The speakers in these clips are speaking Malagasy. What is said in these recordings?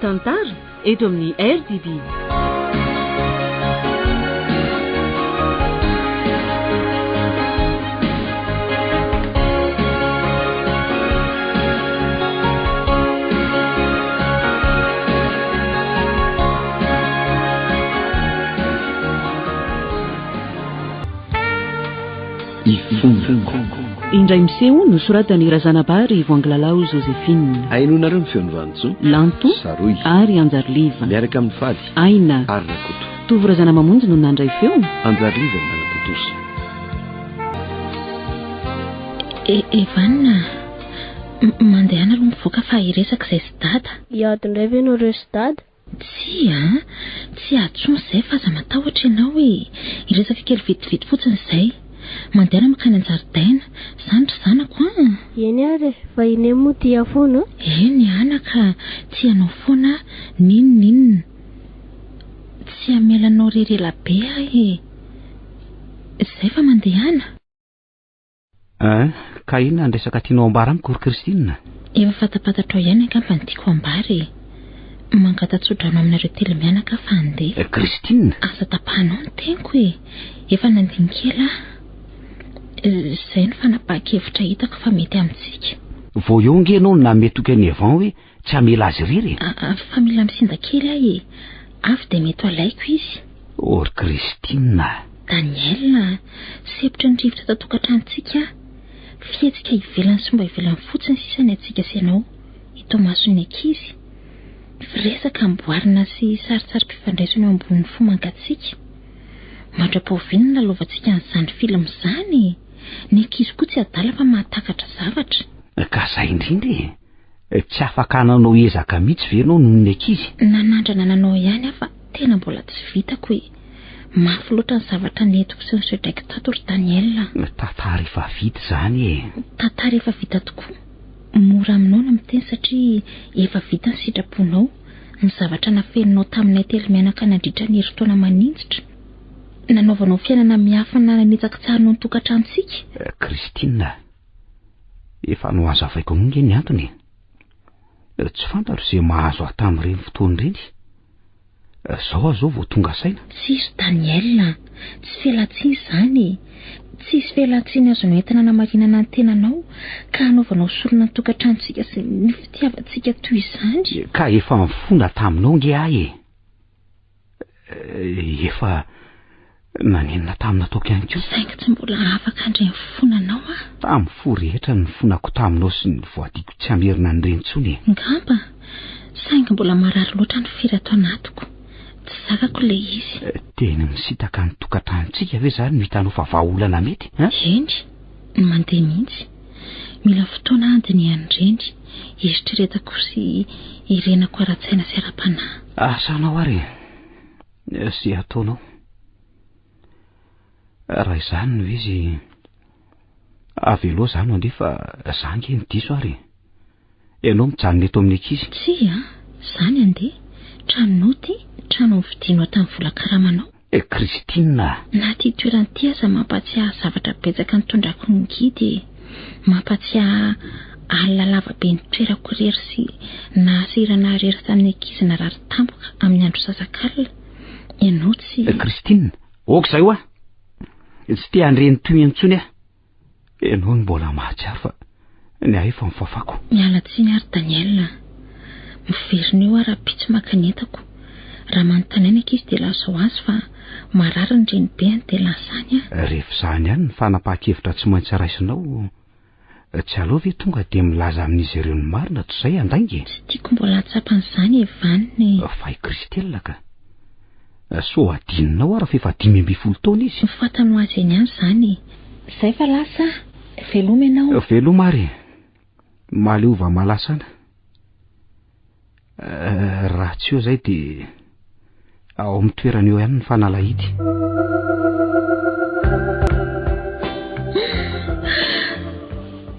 tantara eto amin'ny RDB. Indray miseho nosoratany Razanabary Voangilalao Joséphine. Ainonareo ny feon'ny Vantso, Lanto Saroy ary Anjarliva. Miaraka amin'ny Fady Aina ary Rakoto. Tovorazana mamonjy no nandray feo. Anjarliva ny Nanakotosa. Evanina, mandehana aloha mivoaka fa hiresaka izay sy dada. Iady indray ve ianareo sy dada? Tsy atsony izay fa aza matahotra ianao hoe hiresaka kely vetivety fotsiny izay. Mandehana makany an-jaridaina, izany ry zanako a. Eny ary, vahiny moa tia foana? Eny anaka, tsy anao foana ninona. Tsy amelanao rerela be ahy. Izay fa mandehana. Ka inona ny resaka tianao ambara amiko ry Kristina? Efa fatapatatrao ihany angamba ny tiako ambary. Mangatatsodrano aminareo telo mianaka fa andeha. Kristina? Asa tapahanao ny tenko e. Efa nandinikela. Izay ny fanapahan-kevitra hitako fa mety amintsika. Vao eo nge ianao nametoka any Evan hoe tsy hamela azy irery. Fa mila misinda kely ahy e. Avy dia mety alaiko izy. Ry Kristina. Daniel, sepitra ny rivotra tatokatrantsika. Fietsika ivelany sy mba ivelany fotsiny sisany atsika sy ianao. Ito mason'ny ankizy. Resaka amboarina sy sarisari-pifandraisana eo ambonin'ny fo mangatsika. Mandra-paoviany ny lalaovantsika n'izany film izany. Ny ankizy koa tsy adala fa mahatakatra zavatra. Ka izay indrindra tsy afaka nanao ezaka mihitsy ve ianao noho ny ankizy? Nanandrana nanao ihany afa tena mbola tsy vitako e. Mafy loatra ny zavatra netiko sy ny sodraiky tato ry Daniel. Tantara efa vita izany e. Tantara efa vita tokoa. Mora aminao na miteny satria efa vita ny sitraponao. Ny zavatra nafeninao taminay telo mianaka nandritra ny herintaona maninjitra. Nanaovanao fiainana miafina nanitsaka tsara no tokatrantsika. Kristina, efa no hazavaiko nge ny antony. Tsy fantaro izay mahazo ahy tamin'ireny fotoana ireny. Zao vao tonga saina. Tsisy Daniel, tsy fialantsiny izany. Tsisy fialantsiny azonao entina namarinana ny tenanao ka hanaovanao solona ny tokatrantsika sy ny fitiavantsika toy izany. Ka efa mifona taminao nge ahy efa nanenina tamina toka ihany koa. Saingy tsy mbola afaka handray ny fonanao a. Tamin'ny fo rehetra ny fonako taminao sy ny voadiko tsy hamerina ny rentsony. Ngamba, saingy mbola marary loatra ny firy ato anatiko. Tsy zakako le izy. Tena misitaka ny tokatrantsika ve zany no hitanao fa vahaolana mety? Eny, ny mandeha mihitsy. Mila fotoana andiny andreny. Eritreretako sy irenako ara-tsaina sy ara-panahy. Asanao ary, sy ataonao. Raha izany no izy avelo izany andeha fa zange ny diso ary. Ianao mijanona eto amin'ny ankizy? Tsy izany andeha. Tranonao ty, trano vidinao tamin'ny vola karamanao. Kristina. Na ty toerany ty aza mampatsiahy zavatra betsaka nitondrako ny gidy. Mampatsiahy alina lavabe ny toerako rery sy nahasirana rery tamin'ny ankizy narary tampoka amin'ny andro sasakalina. Ianao tsy... Kristina, oka izay hoa. Tsy te handreny toy intsony aho. Ianao mbola mahatsiaro fa ny ahy efa mifafako. Miala tsiny ary Daniel. Miverina eo ara-pitsy makanetako. Raha manontany ankizy dia lazao azy fa marary ny reny be ny dia lasany a. Rehefa izany ihany ny fanapahan-kevitra tsy maintsy raisinao. Tsy aleo ve tonga dia milaza amin'izy ireo ny marina toy izay andaingy? Tsy tiako mbola hatsapan'izany Evanina. Fay Kristelina ka. So adininao ara fa efa 5 taona izy. Fatano azy eny ihany izany. Izay fa lasa veloma ianao. Veloma ary. Maleova malasana. Raha tsy eo izay dia ao amin'ny toerana eo ihany ny fanalahidy.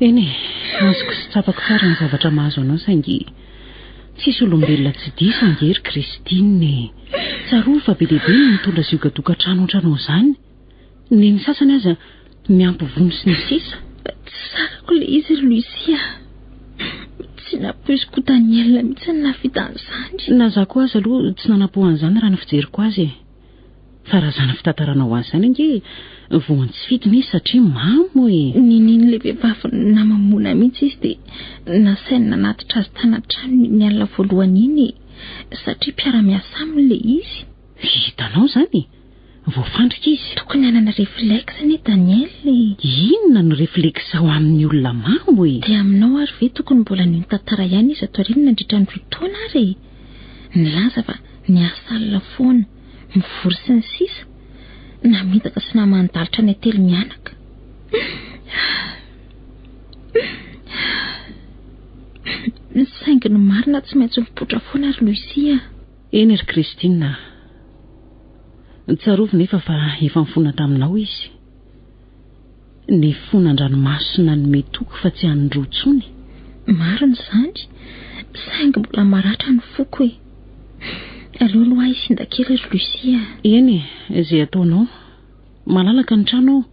Eny azoko sy tsapako tsara ny zavatra mahazo anao saingy tsisy olombelona tsy diso angery Kristina. Tsaroa fa be lehibe ny mitondra zioga-tokantrano ohatranao izany. Ny sasany aza miampy vono sy ny sisa. Tsy sakako le izy Lucia. tsy napoiziko Daniel mihitsy nafita an'izany. Na za koa azy aloha tsy nanapohan'izany raha ny fijeriko azy fa raha zana fitantarana ho azy zany ange voany tsy fidiny izy satria mamo nininy le vehivavy namamona mihitsy izy dia nasaina nanatitra azy tanatrano ny alina voalohany iny satria mpiara-miasa aminy le izy. Hitanao zany voafandrika izy. Tokony hanana reflexa ny Daniel. Inona ny reflexa ho amin'ny olona mamo dia aminao ary ve tokony mbola ny tantara ihany izy ato aoriana nandritra ny fotoana ary nilaza fa ny asa alina foana mivory sy ny sisa namitaka sy namandalitra ny ately mianaka. Saingy ny marina tsy maintsy mipoitra foana ary Lucia. Eny ry Kristina, tsarovy nefa fa efa mifona taminao izy. Ny fonan-dranomasina ny metoko fa tsy hanindrotsony. Marina izany, saingy mbola maratra ny foko e. Aloha isindakely ry Lucia. Eny, izay ataonao. Malalaka ny trano,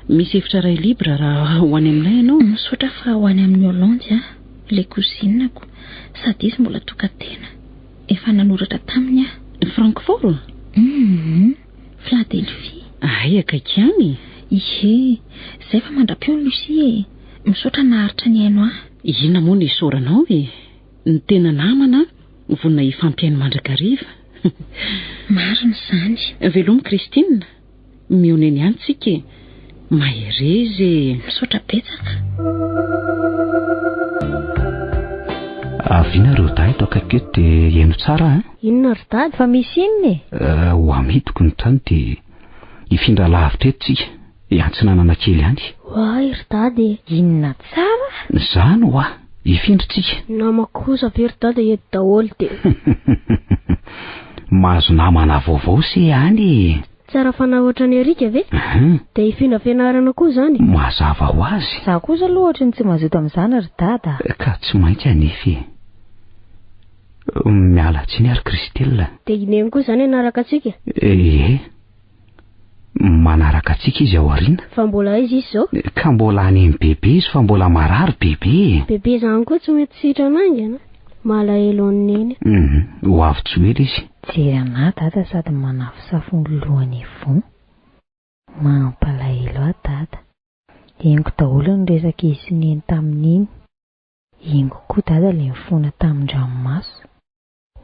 misy efitra iray libra raha ho any aminay ianao. Misaotra fa ho any amin'ny Hollande le cousinako, sady izy mbola tokatena. Efa nanoratra taminy Francfort? Philadelphie. Ay, akaiky any. Ihe, izay fa mandra-peo Lucia. Misaotra naharitra ny haino Inona moa ny isaoranao ny tena namana vonina ifampiainy mandrakariva. Marina izany. Velomy Kristina, mioneny ihany tsika. Maherezy. Misaotra betsaka. Avinareo dahy toa akaiky eto dia heno tsara. Inona ry dady fa misy inony? Ho amidiko ny trano dia hifindra lavitra eto tsika. Iantsinanana kely ihany. Hoay ry dady. Inona tsara? Zany ho hifindra tsika. Namakosa ve ry dady eto daholo dia. Mahazo namana vaovao se ihany. Tsara fanahy ohatrany Erika ve? Dia hifindra fianarana koa zany. Mazava ho azy. Za kosa aloha ohatra ny tsy mazoto amin'izany ry dada. Ka tsy maintsy anefa. Miala tsiny ary Kristella. Dia ineny koa zany anaraka atsika? Manaraka atsika izy ao aoriana. Fa mbola izy izao? Ka mbola any amin'ny bebe izy fa mbola marary bebe. Bebe zany koa tsy mety sitra nangana. Malahelo amin'iny. Ho avy tsy ela izy. Jery ana dada sady manafosafony lohany vo. Mampalahelo a dada. Hengo daholo ny resaka izy neny tamin'iny. Hengo koa dada le mifona tamin-dranomaso.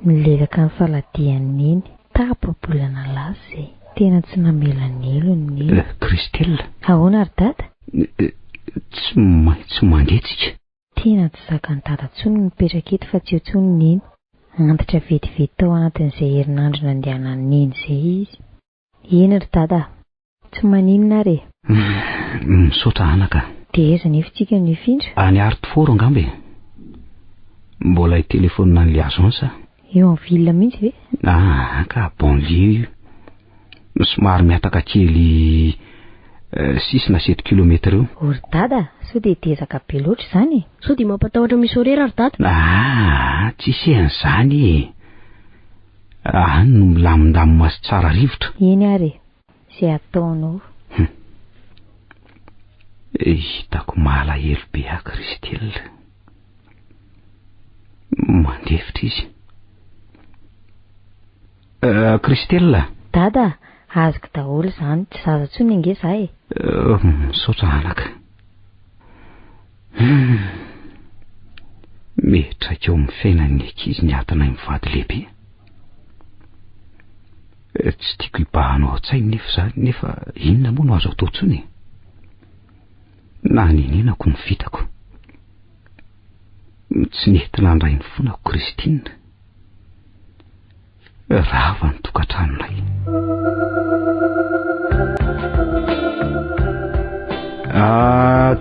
Milelaka ny faladiany iny. Tapabolana lasy. Tena tsy namelanelo ny Kristella. Ahoana ry dada? Tsy maintsy mandetsika. Tena tsy zakany dada tsony mipetraka eto fa tsy otsony neny. Antitra vetivety tao anatin'izay herinandro nandehana neny izay izy. Eny ry dada, tsy maninona re? Misaotra anaka. Dia aiza nefa tsika ny hifindra? Any Artfort angambe. Mbola telefonina ny Liazonsa. Eo amin'ny ville mihitsy ve? Ka banlieue. Somary miataka kely 6 na 7 kilometра eo. Ory dada, sao dia tezaka be loatra izany. Sao dia mampatahotra misy orera ry dada? Tsisy an'izany. No milamindamina sy tsara rivotra. Eny ary, izay ataonao. Hitako malahelo be a Kristella. Mandefitra izy. Kristella. Dada, azoko daholo izany, tsy zaza tsony ange zahay. Misaotra anaka. Metraka eo amin'ny fiainan'ny ankizy ny atana mivady lehibe. Tsy tiako hibahanao an-tsainy nefa zany, nefa inona moa no azo atao tsony? Na ninenako ny vitako. Tsy nentina andray ny fonako Kristina. Rava ny tokantranonay.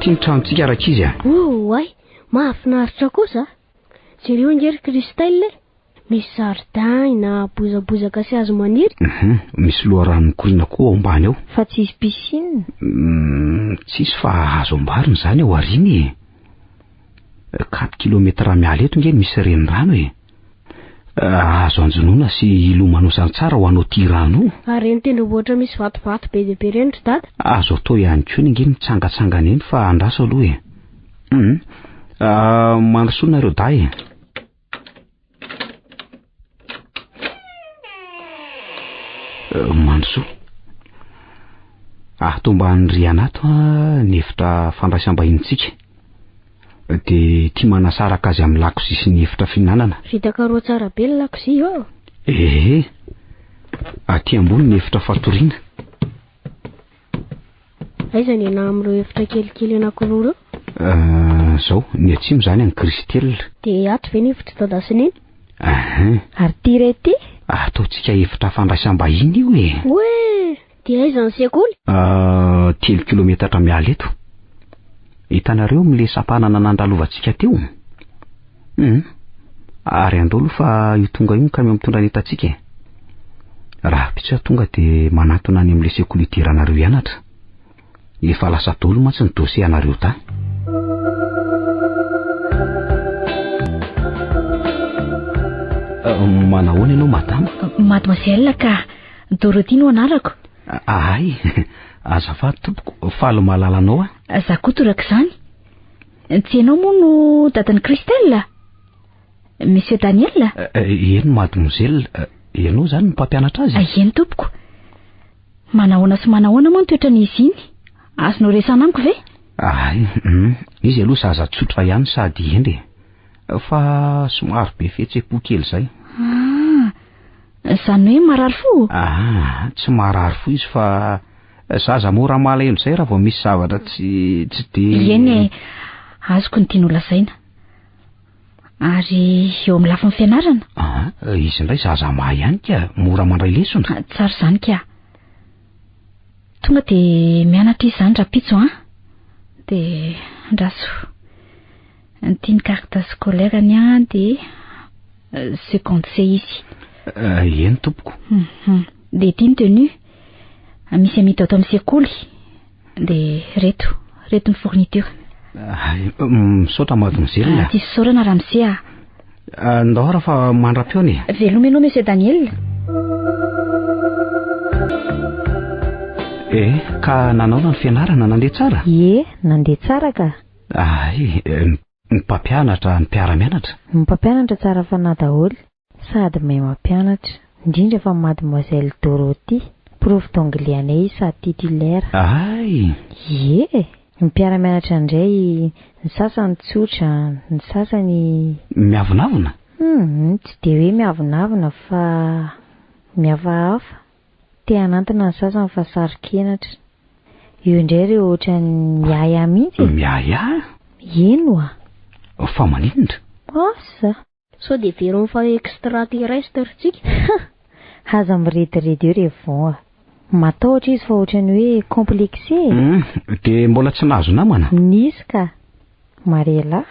Tia ny tranontsika rakizy Ay, mahafinaritra kosa. Jereo angery Kristelle. Misy zaridaina na bozabozaka sy hazo maniry. Misy loharano mikorina koa ao ambany ao. Fa tsisy piscine? Tsisy fa hazo ambariny zany ao ariny. 4 kilometra miala eto nge misy renirano e. Azo anjonoana sy ilomanosany tsara ho anao tirano. Ary reny tendrombohitra misy vatovato be dia be reny ry dada. Azo atao ihany koa nge mitsangatsangana eny fa andraso aloha e. Mandrosoa nareo day. Mandrosoa. Tomba ny anato ny efitra fandraisam-bahinitsika. Dia tia manasaraka azy amin'ny lakozia sy ny efitra fihinanana. Vita karo tsara be ny lakozia io. Aty ambony ny efitra fatoriana. Aiza ny ana amin'ireo efitra kelikely anankiroa ireo? Zao ny atsimo zany any Kristel. Dia ato ve ny efitra dadasineny? Ary ty rety? Ataontsika efitra fandraisam-bahiny io e. Hoe, dia aiza ny sekoly? 3 kilometatra miala eto. Hitanareo amin'ilay sampanana nandalovantsika teo. Ary andolo fa io tonga io kamy mitondra ny etantsika. Raha pitsy tonga dia manatona any amin'ilay sekoly idiranareo hianatra. Efa lasa dolo mantsy ny dosie anareo ta. Manahoana ianao madama? Mademoiselle ka Dorothy no anarako. Ay, azafady tompoko, faly mahalala anao a. Za koa toraka izany. Tsy ianao moa no dadan'i Christelle? Monsieur Daniel? Eny mademoiselle, ianao zany ny mpampianatra azy? Eny tompoko. Manahoana sy manahoana moa ny toetran'izy iny? Azonao resana amiko ve? Ay, izy aloha zaza tsotra ihany sady ende. Fa somary be fihetseham-po kely izay. Izany hoe marary fo? Tsy marary fo izy fa zaza mora malahelo izay raha vao misy zavatra tsy dia... Eny, azoko ny tiana ho lazaina. Ary eo amin'ny lafin'ny fianarana? Izy indray zaza mahay ihany ka, mora mandray lesona. Tsara izany ka. Tonga dia mianatra izy izany rapitso dia andraso. Ny tiany carte scolaire ny dia seconde C izy. Eny tompoko. Dia tiany tenue. Misy amita ato amin'ny sekoly. Dia reto ny fourniture. Misaotra mademoiselle. Tsy saorana ramose Ndahora fa mandra-piony. Veloma ianao monsieur Daniel. Ka nanaona ny fianarana nandeha tsara? Nandeha tsara ka. Ny mpampianatra, ny mpiara-mianatra. Ny mpampianatra tsara fanahy daholo. Sady mahay mampianatra. Indrindra fa mademoiselle Dorothy, prof d'anglais anay sady titulaire. Ny mpiara-mianatra indray, ny sasany tsotra, ny sasany miavonavona. Tsy dia hoe miavonavona fa miavahafa. Te hanantona ny sasany fa saro-kenatra. Eo indray ireo ohatran'ny miaya mihitsy. Miaya? Eno fa manindra. Asa. Sao dia verony fa extraterrestre tsika. Aza mirediredy eo revon. Matahotra izy fa ohatran'ny hoe complexé. Dia mbola tsy nahazo namana? Nisy ka. Marela.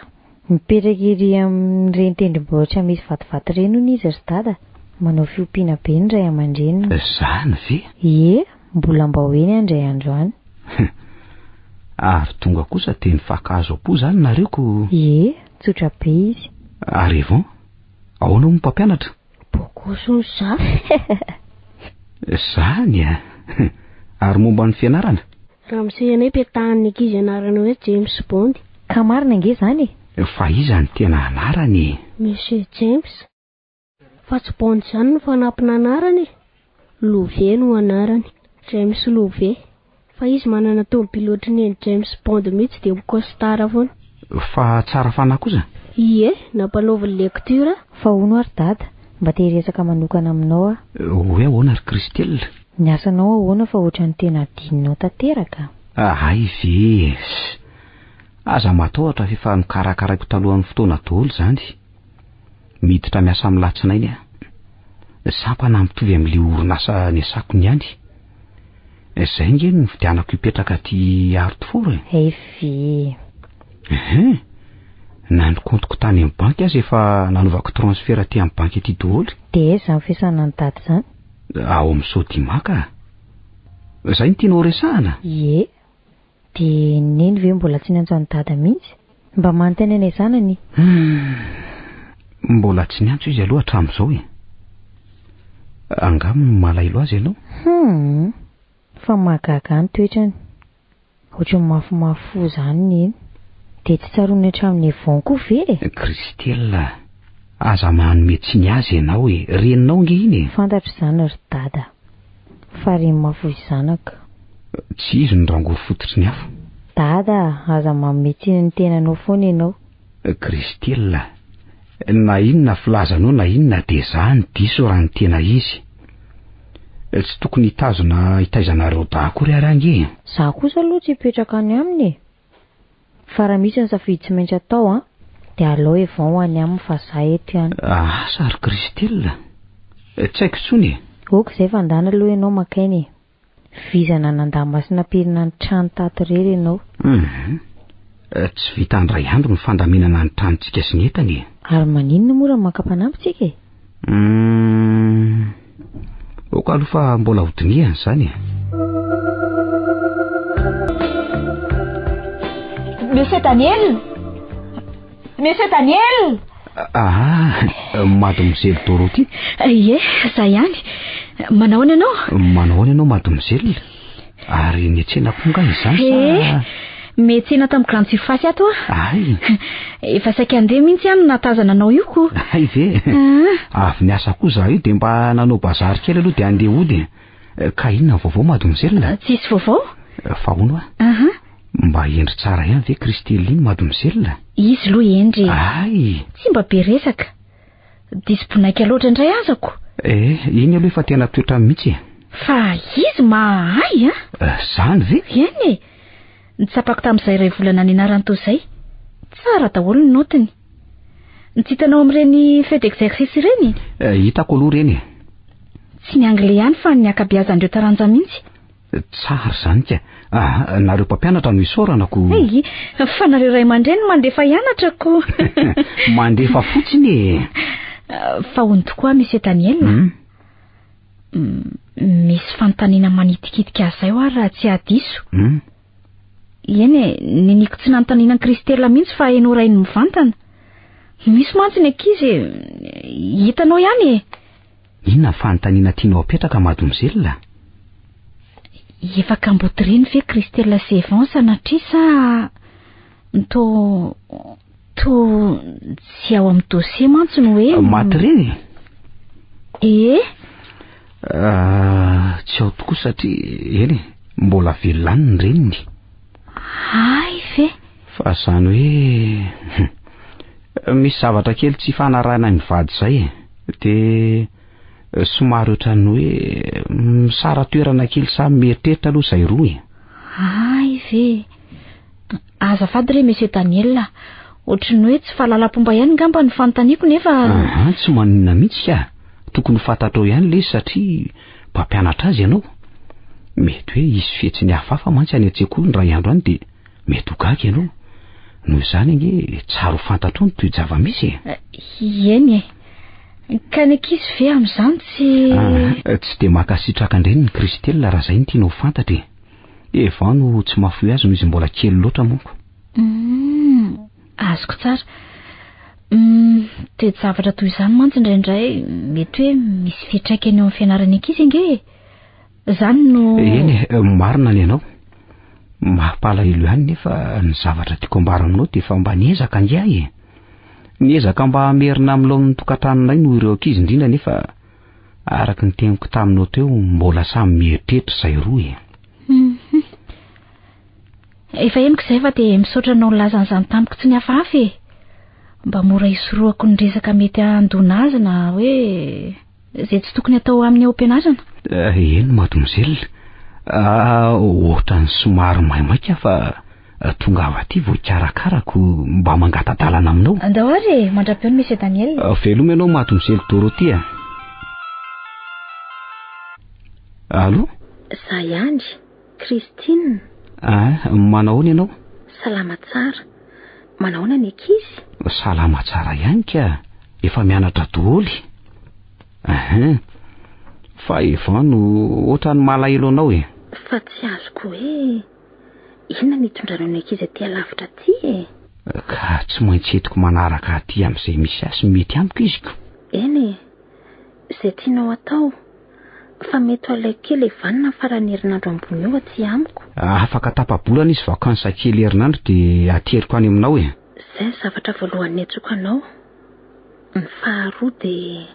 Mipetraka iry amin'ireny tendrombohitra misy vatovato ireny hono izy ry dada. Manao fiompiana be ny ray aman-dreniny. Zany ve? Mbola mba hoeny andray andro any. Ary tonga kosa dia nifakahazo am-po zany nareoko. Tsotra be izy. Ary vao, ahoana mo mpampianatra? Bokoso za. Zany Ary momba ny fianarana? Raha misehanay petahan'ny ankizy anarana hoe James Bond. Ka marina ange zany? Fa iza ny tena anarany? Monsieur James. Fa tsy Bond zany no fanampina anarany. Louvet no anarany. James Louvet. Fa izy manana tombopiloatra ny James Bond mihitsy dia mikostara foana. Fa tsara fanahy kosa? Nampanaovy lecture. Fa hono ary dada, mba te hiresaka manokana aminao Hoe ahoana ary Christelle? Ny asanao ahoana fa ohatran'ny tena adinonao tanteraka. Ay ve. Aza matahotra efa nikarakaraiko talohan'ny fotoana daholo zany. Miditra miasa amin'ny latsinainy sampana mitovy amin'ilay orinasa ny asako niany. Izay nge ny vidianako hipetraka aty Hartford. Na ny compteko tany amin'ny banky azy efa nanovako transfert aty amin'ny banky aty daholo. Dia izany fiasana ny dady zany? Ao amin'ny Sodimaka. Izay ny tianao resahana? Dia neny ve mbola tsy niantso ny dada mihitsy? Mba manontany anay zanany? Mbola tsy niantso izy aloha hatramin'izao Angamba malailo azy ianao? Fa mahagaga ny toetrany. Ohatran'ny mafimafy zany neny. dia tsy tsaroana hatramin'ny evon koa ve? Kristel, aza manome tsy ny azy ianao e, reninao nge iny. Fantatra izany ry dada, fa reny mafo zanaka. Tsy izy ny rangory fototry ny hafa. Dada, aza manome tsiny ny tenanao foana ianao. Kristel, na inona filazanao na inona dia zany diso raha ny tena izy. Tsy tokony hitaizanareo dahako ary ange. Za kosa aloha tsy hipetraka any aminy. Fa raha misy ny safidy tsy maintsy atao dia alao evao ho any aminy fa za eto ihany. Sary Kristel, tsy haiko tsony. Oka izay vandana aloha ianao makainy. Vizana nandamasina pirina ny trano tato irery ianao. Tsy vita andray andro ny fandaminana ny tranontsika sy ny entany. Ary maninona moa raha makampanampitsika e? Oka aloha fa mbola hodiniany izany. Monsieur Daniel! Monsieur Daniel! Mademoiselle Dorothy. Ie, za ihany. Manao ianao? Manao ianao mademoiselle? Ary niantsena ponga izany sa? Miantsena tamin'ny grande surface ato Ay. Efa saika andeha mihitsy ihany natazana anao io ko. Ay ve? Avy niasa koa za io dia mba nanao bazary kely aloha dia andeha hody. Ka inona vaovao mademoiselle? Tsisy vaovao? Fa hono mba endry tsara ihany ve Kristeline mademoiselle? Izy aloha endry. Ay. Tsy mba be resaka. Disy-bonaika loatra indray azako. Iny aloha efa tena toetra mihitsy. Fa izy mahay Zany ve? Eny nitsapako tamin'izay iray volana ny anarany toy izay. Tsara daholo ny notiny. Tsy hitanao amin'ireny fête d'exercice ireny? Hitako aloha reny. Tsy ny anglais ihany fa ny akabeazan'ireo taranja mihitsy. Tsara zany ka. Nareo mpampianatra no isaoranako. Fa nareo ray aman-dreny mandefa hianatrako. Mandefa fotsiny. Fa hono tokoa Monsieur Daniel. Misy fanontaniana manitikitika azy zay raha tsy adiso. Eny niniko tsy nanontaniana Kristela mihitsy fa hainao ray ny mivantana. Misy mantsy ny ankizy hitanao ihany Inona fanontaniana tianao apetraka mademoiselle? Efa kambotiriny ve Kristela sy Evan sanatria sa to tsy ao amin'ny dossier mantsy no hoe maty reny? Tsy ao tokoa satria eny mbola velany ny reniny. Ay ve? Fa zany hoe misy zavatra kely tsy fanarahana ny vady zay dia somary ohatran'ny hoe misara toerana kely samy mieritreritra aloha izay roa. Ay ve? Azafady re Monsieur Daniel, ohatran'ny hoe tsy fahalalam-pomba ihany ngamba ny fanontaniako nefa tsy maninona mihitsy ka. Tokony fantatrao ihany le satria mpampianatra azy ianao. Mety hoe isy fihetsiny hafahafa mantsy any an-tsekoly ny ray andro any dia mety ho gaga ianao. Noho izany ange tsara ho fantatrao ny toe-java misy. Eny ka ny ankizy ve amin'izany tsy dia makasitraka indreny ny Kristela raha izay no tianao fantatra. Evan no tsy mahafoy azy noho izy mbola kely loatra monko. Azoko tsara. Toe-javatra toy izany mantsy indraindray mety hoe misy fiantraikany eo amin'ny fianarany ankizy nge. Zany no eny marina ny ianao. Mampalahelo ihany nefa ny zavatra tiako ambara aminao dia efa mba niezaka nge ahy. Niezaka mba hamerina amin'ilao amin'ny tokantranonay no ireo ankizy indrindra nefa araka ny teniko taminao teo mbola samy mieritreritra izay roa. Efa henoko izay fa dia misaotra anao nilazan'izany tamiko tsy ny hafahafa mba mora hisoroako ny resaka mety handona azy na hoe izay tsy tokony atao amin'ny ao am-pianarana. Eny mademoiselle, ohatran'ny somary maimaika fa tonga avy aty voakarakarako mba mangata-dalana aminao. Andao ary mandram-peo Monsieur Daniel. Veloma ianao mademoiselle Dorothy. Allô? Za ihany, Christine. Manao ianao? Salama tsara. Manao ny ankizy? Salama tsara ihany ka. Efa mianatra daholo. Fa Evan no ohatran'ny malahelo anao Fa tsy azoko hoe inona ny hitondranao ny ankizy aty alavitra aty Ka tsy maintsy etiko manaraka aty amin'izay misy asy mety amiko iziko. Eny, izay tianao atao fa mety ilay kely vanina farany herinandro ambony eo aty amiko. Afaka tapabolana izy vakansa kely herinandro dia ateriko any aminao e. Izay ny zavatra voalohany netsoko anao. Ny faharoa dia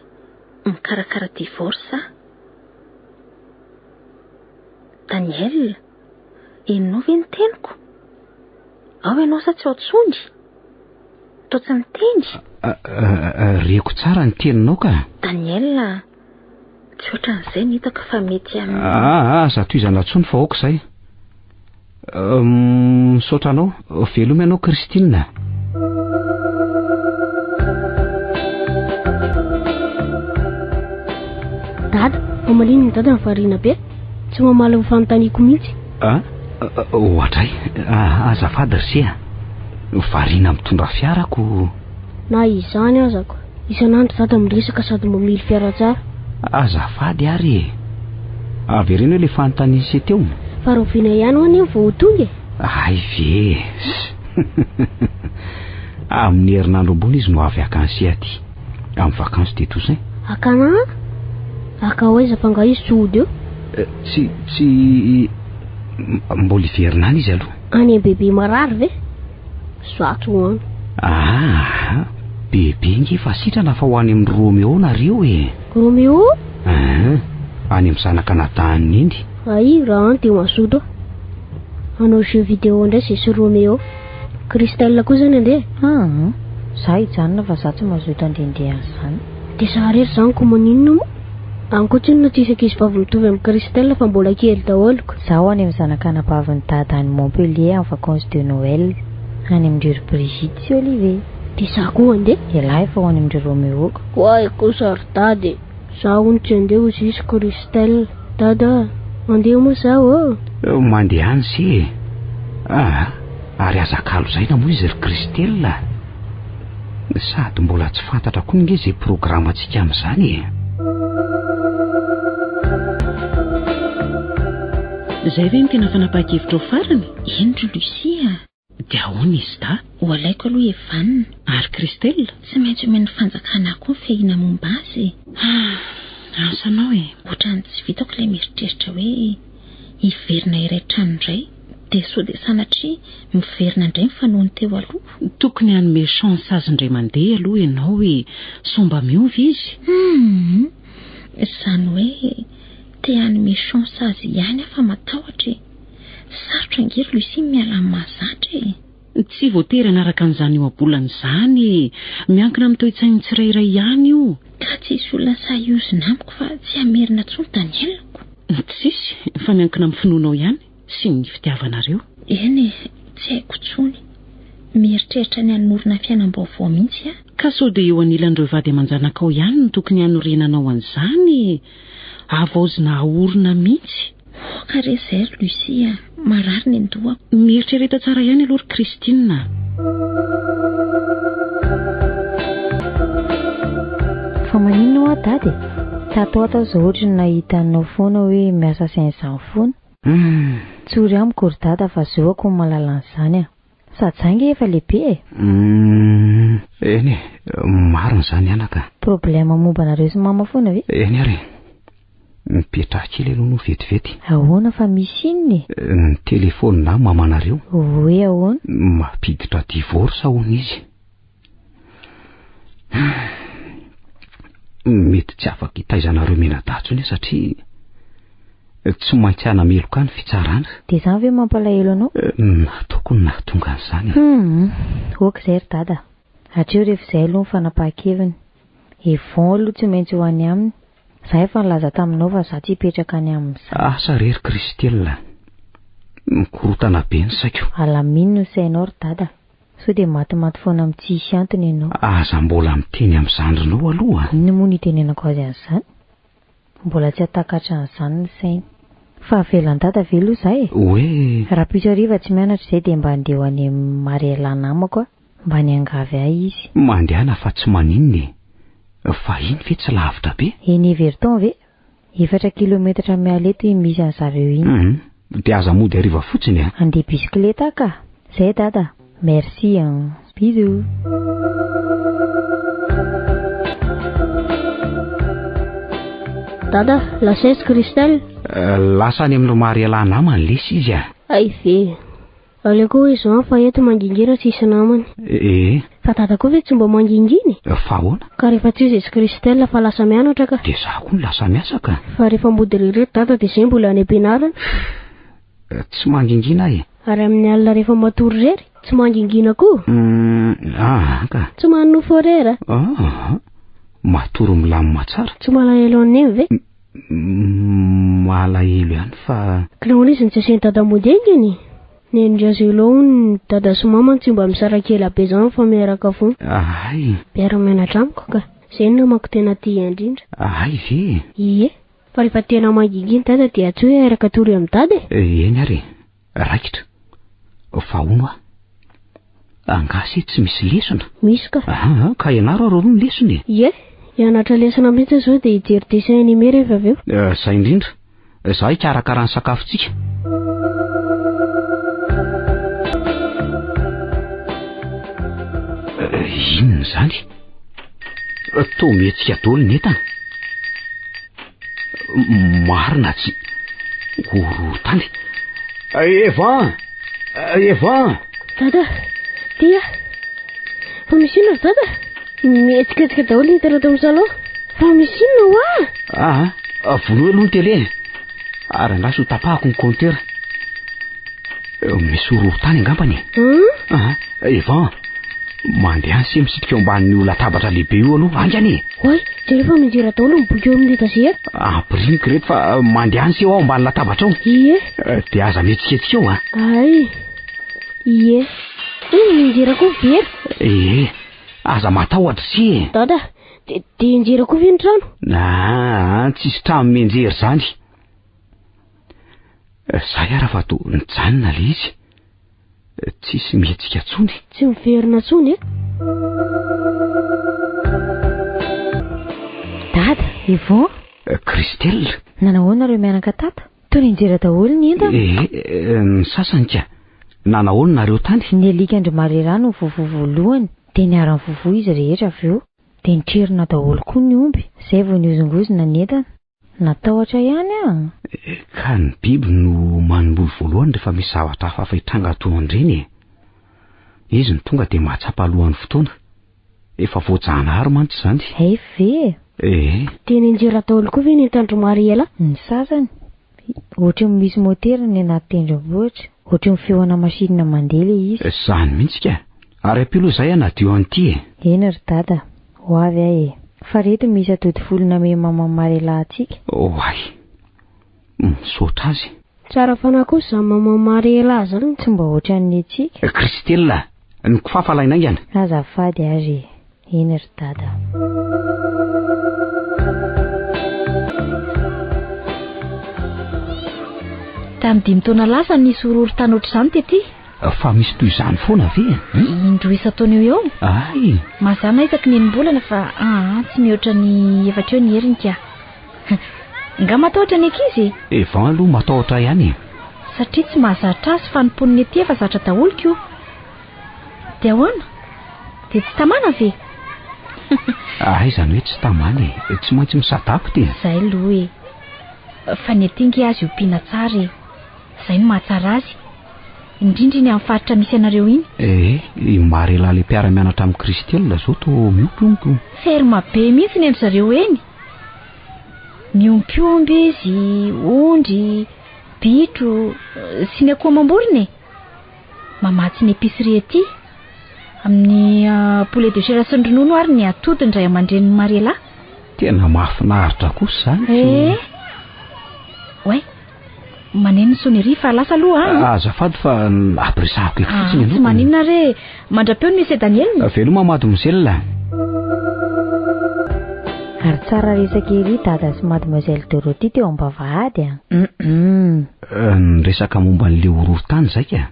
mikarakara divorce. Daniel, inonao ve ny teniko? Ao ianao sa tsy ao tsondy? Toa tsy mitendry? Reko tsara ny teninao ka. Daniel, tsy ohatran'izay ny hitako fa mety amin'ny... Aza toy izany atsony fa aoka izay. Misaotra anao, veloma ianao Kristina. Dada, mamaliny ny dada ny variana be. Tsy mamala ho fanontaniako mihitsy. Ohatray, azafady Risia. Variana mitondra fiarako. Na izany azako. Isan'andro dada miresaka sady mamily fiara tsara. Azafady ary. Avy ireny ilay fanontaniana teo. Fa roviana ihany ho any vao ho tonga. Ay ve. Amin'ny herinandro ambony izy no avy akansy aty. Amin'ny vakansy dia toy izay. Akana? Aka hoaiza fanga izy tsy hody eo? Tsy mbola iverinany izy aloha. Any bebe marary ve? Sato ho any. Bebe nge fa sitrana fa ho any amin'ny Romeo nareo e. Romeo? Any amin'ny zanaka natahany iny. Ay, raha any dia mazoto. Anao jeu vidéo indray sy Romeo. Christelle koa zany andeha? Zaho hijanona fa zaho tsy mazoto andehandeha an'izany. Dia zaho rery zany ko maninona moa? Ankoatriny tsy ankizy-vavy mitovy amin'ny Christelle fa mbola kely daholoko. Zaho any amin'ny zanakanam-bavy dada any Montpellier en vacances de Noël. Any amin'ireo Brigitte sy Olivier. Dia zaho koa andeha? Ilahy fa ho any amin'ireo Romeo. Hoay kosa ry dady. Zaho ny tsy andeha ho zisy Christelle. Dada, andeha moa zaho mandeha any sy ary azakalo izay na moa izy ry Christelle. Sady mbola tsy fantatra koa nge izay programantsika amin'izany e. Izay ve ny tena fanapahakevitra ho farany? Endry Lucia. Dia ahoana izy da? Ho alaiko aloha evanina. Ary Christelle? Tsy maintsy omeny fanjakana koa ny fehina momba azy. Ansanao e. Ohatrany tsy vitako ilay mieritreritra hoe hiverina iray trano indray. Dia sao dia sanatria miverina indray mifanohiny teo aloha. Tokony hanome chance azy indray mandeha aloha ianao hoe somba miovy izy. Izany hoe te hanome chance azy ihany afa matahotra. Sarotra angery Lucie miala amin'ny mahazatra e. Tsy voatery anaraka an'izany io abolana izany. Miankina amin'ny toe-tsainy tsirairay ihany io. Ka tsy isy olona sahiozina amiko fa tsy hamerina tsony Danielko. Tsisy, fa miankina amin'ny finoanao ihany sy ny fitiavanareo. Eny, tsy haiko tsony. Mieritreritra ny hanorina fiainam-baovao mihitsy Ka sao dia eo anilan'ireo vady aman-janakao ihany no tokony hanorenanao an'izany. Avaozina ahorina mihitsy. Ka re izay ry Lucia, marary ny andohako. Mieritrereta tsara ihany aloha ry Kristina. Fa maninona ho dady? Tato atao izao ohatra ny nahitanao foana hoe miasa sain'izany foana. Tsory amiko ry dada fa zoako ny mahalala an'izany Sady zange efa lehibe e. Eny marina izany anaka. Problema momba nareo sy mama foana ve? Eny ary. Mipetraha kely aloha no vetivety. Ahoana fa misy inony? Ny telefônina mamanareo. Hoe ahoana? Mampiditra divorce hono izy. Mety tsy afaka hitaizanareo mena-datsony satria tsy maintsy hanameloka ny fitsarana. Dia izany ve mampalahelo anao? Nataoko ny nahatonga an'izany. Oka izay ry dada. Hatreo rehefa izay aloha ny fanapahan-keviny. Evon aloha tsy maintsy ho any aminy. Zahay efa nilaza taminao fa za tsy hipetraka any amin'izany. Asa rery Kristelina. Mikorotana be ny saiko. Alamino no sainao ry dada. Sao dia matimaty foana amin'ny tsisy antony ianao. Aza mbola miteny amin'ny zandrinao aloha. Inona moa no itenenako azy an'izany? Mbola tsy hatakatra an'izany ny sainy. Fa avelan dada ve aloha izahay? Hoe raha piso hariva tsy mianatra izay dia mba handeha ho any Mariela namako mba niangavy ahy izy. Mandehana fa tsy maninona. Fa iny ve tsy lavitra be? Eny Everton ve? 4 kilometatra mialeto misy an'zareo iny. Dia aza mody hariva fotsiny a? Andeha bisikileta ka. Zay dada. Merci. Bisous. Dada, lasaizy Christelle. Lasa any amin'ireo Mariela namany lesy izy a. Ay ve. Aleko hoe izao fa eto mangingira tsisy namany. Fa dada koa ve tsy mba manginginy? Fa ahoana? Ka rehefa tsy izy Christelle fa lasa mianatra ka. Dia za koa lasa miasa ka. Fa rehefa mody rehetra dada dia izay mbola any am-pianarana. Tsy mangingina e. Ary amin'ny alina rehefa matory rery tsy mangingina koa. Ka. Tsy manofo horera. Matory milamina tsara. Tsy malahelo an'iny ve? Malahelo ihany fa Klaon izy ny tsy asiany dada mody engany. Ny ndrazelo ny dada sy mama tsy mba misarakela be zany fa miaraka foana. Ay. Miara-mianatra amiko ka. Izay no namako tena tia indrindra. Ay ve. Ie. Fa rehefa tena mangingina dada dia tsy hoe araka tory amin'ny dada e. Eny ary. Raikitra. Fa hono angasy tsy misy lesona. Misy ka. Ka ianaro arô ny lesona. Ie. Ianatra lesona mihitsy zao dia hijery dessin animé rehefa avy eo. Zay indrindra. Za hikarakara ny sakafontsika. Inona zany? Toa mihetsika daholo ny entana. Marina tsy horohorontany. Evan! Dada, tia. Fa misy inona dada? Mihetsiketsika daholo ny entana ato amin'ny salon. Fa misy inona vono aloha ny tele. Ary angaso tapahako ny compteur. Misy horohorontany angambany. Evan, mandeha sy misitrika eo ambanin'io latabatra lehibe io aloha angany. Oay, jerefa mijery daholo miboaka eo amin'ny etazera. Ampirinika reto fa mandeha sy eo ao ambany latabatra ao. Ie. Dia aza mihetsiketsika eo Ay. Ie. Mijery koa very. Aza matahotra sy. Dada, dia mijery koa ve ny trano? Tsisy trano mianjery zany. Zay ara fa to nijanona le izy. Tsisy mihetsika tsony. Tsy miverina tsony Dada, Yvon? Christelle. Nanahoanareo mianaka tata? Toa nijery daholo ny entana? Ny sasany ka. Nanahoana nareo tany? Ny alikandry Marerano vovo voalohany, dia niara vovo izy rehetra avy eo, dia nitrerina daholo koa ny omby. Izay vao niozongozona ny entana. Natahotra ihany Ka ny biby no manomboly voalohany rehefa misy zavatra hafa hitranga toy ireny. Izy ny tonga dia mahatsapa alohan'ny fotoana. Efa voajanahary mantsy izany. Hay ve? Dia nijery daholo koa ve ny entandro Mariela? Ny sasany. Ohatra misy motera ny anaty tendrombohitra. Ohatra feona masinina mandeha ilay izy. Izany mihitsy ka. Ary ampiloha izay anadio an'ity Eny ry dada, ho avy ahy fa reto misy atody volona me mama Mariela atsika. Oay. Misaotra azy. Tsara fanahy kosa izany mama Mariela zany. Tsy mba ohatran'ny atsika. Christelle, ny kifafa laina ingana. Azafady ary. Eny ry dada. Tamin'ny 5 taona lasa nisy horohorontany ohatr'izany tety. Fa misy toy izany foana ve? Indroa isa-taona eo. Ay. Mazana isaky ny enim-bolana fa tsy mihoatra ny efatra eo ny heriny ka. Nga matahotra ny ankizy? Evan aloha matahotra ihany. Satria tsy mahazatra azy fa niponiny ety efa zatra daholo ko. Dia ahoana? Dia tsy tamana ve? Izany hoe tsy tamana tsy maintsy misadapy dia. Izay aloha fa ny atinga azy ompiana tsara izay no mahatsara azy. Indrindra ny amin'ny faritra misy anareo iny. Mariela le mpiara-mianatra amin'ny Christelle zao to miompiompy. Ferma be mihitsy ny andry zareo eny. Miompiompy izy, ondry, bitro sy ny akoho mamborony. Mamatsy ny épicerie ety. Amin'ny poulet de chair sy ny ronono ary ny atody ny ray aman-dreniny Mariela. Tena mahafinaritra kosa izany. Oay. Maneno ny sonnerie fa lasa aloha azafady fa apiresahako eto fotsiny ianao. Tsy maninona re mandra-peo ny Monsieur Daniel. Velo mamady Michel. Ary tsara resaka ery dada sy mademoiselle Dorothy teo am-bavahady Ny resaka momba n'le horohorontany zay ka.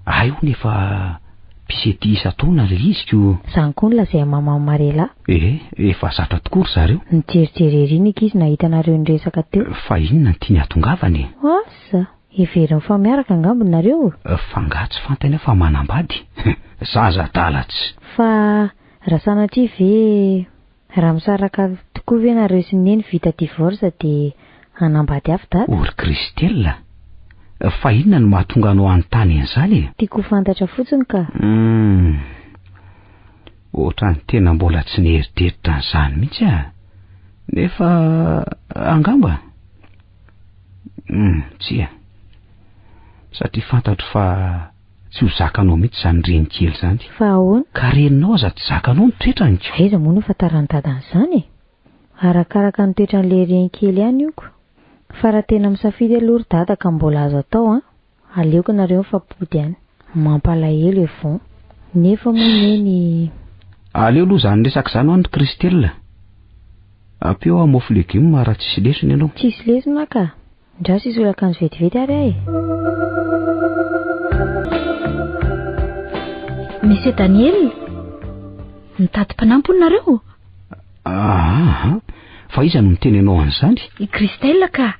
Ay ho nefa pisety isa-taona le izy ko. Izany koa nolazay mama Mariela. Efa zatra tokoa zareo. Nijerijery ery ny izy nahita nareo ny resaka teo. Fa inona ny tiany atongavany? Asa, everiny fa miaraka angambony nareo. Fangatsy fantany fa manambady. Zaza dalatsy. Fa raha sanatria ve raha misaraka tokoa ve nareo sy neny vita divorce dia anambady avy dada. Ory Kristelina, fa inona no mahatonga anao anontany an'izany e? Tiako ho fantatra fotsiny ka. Ohatrany tena mbola tsy nieritreritra an'izany mihitsy a. Nefa angamba tsia, satria fantatro fa tsy ho zakanao mihitsy izany renikely izany. Fa ahoana? Ka reninao aza tsy zakanao ny toetrany. Aiza moa no fantarany dadan'izany e? Arakaraka ny toetran'ilay renikely ihany ioko. Fa raha tena misafidy aloha dada ka mbola azo atao aleoko nareo mifampody ihany. Mampalahelo e vao. Nefa moa neny. Aleo aloha izany resaka izany ho an'ny Kristelina. Ampeo a mofo legioma raha tsisy lesona ianao. Tsisy lesona ka. Ndra sisy olakanjo vetivety ary ahy. Monsieur Daniel, mitady mpanampy nareo? Fa iza no mitenenao an'izany? Kristelina ka.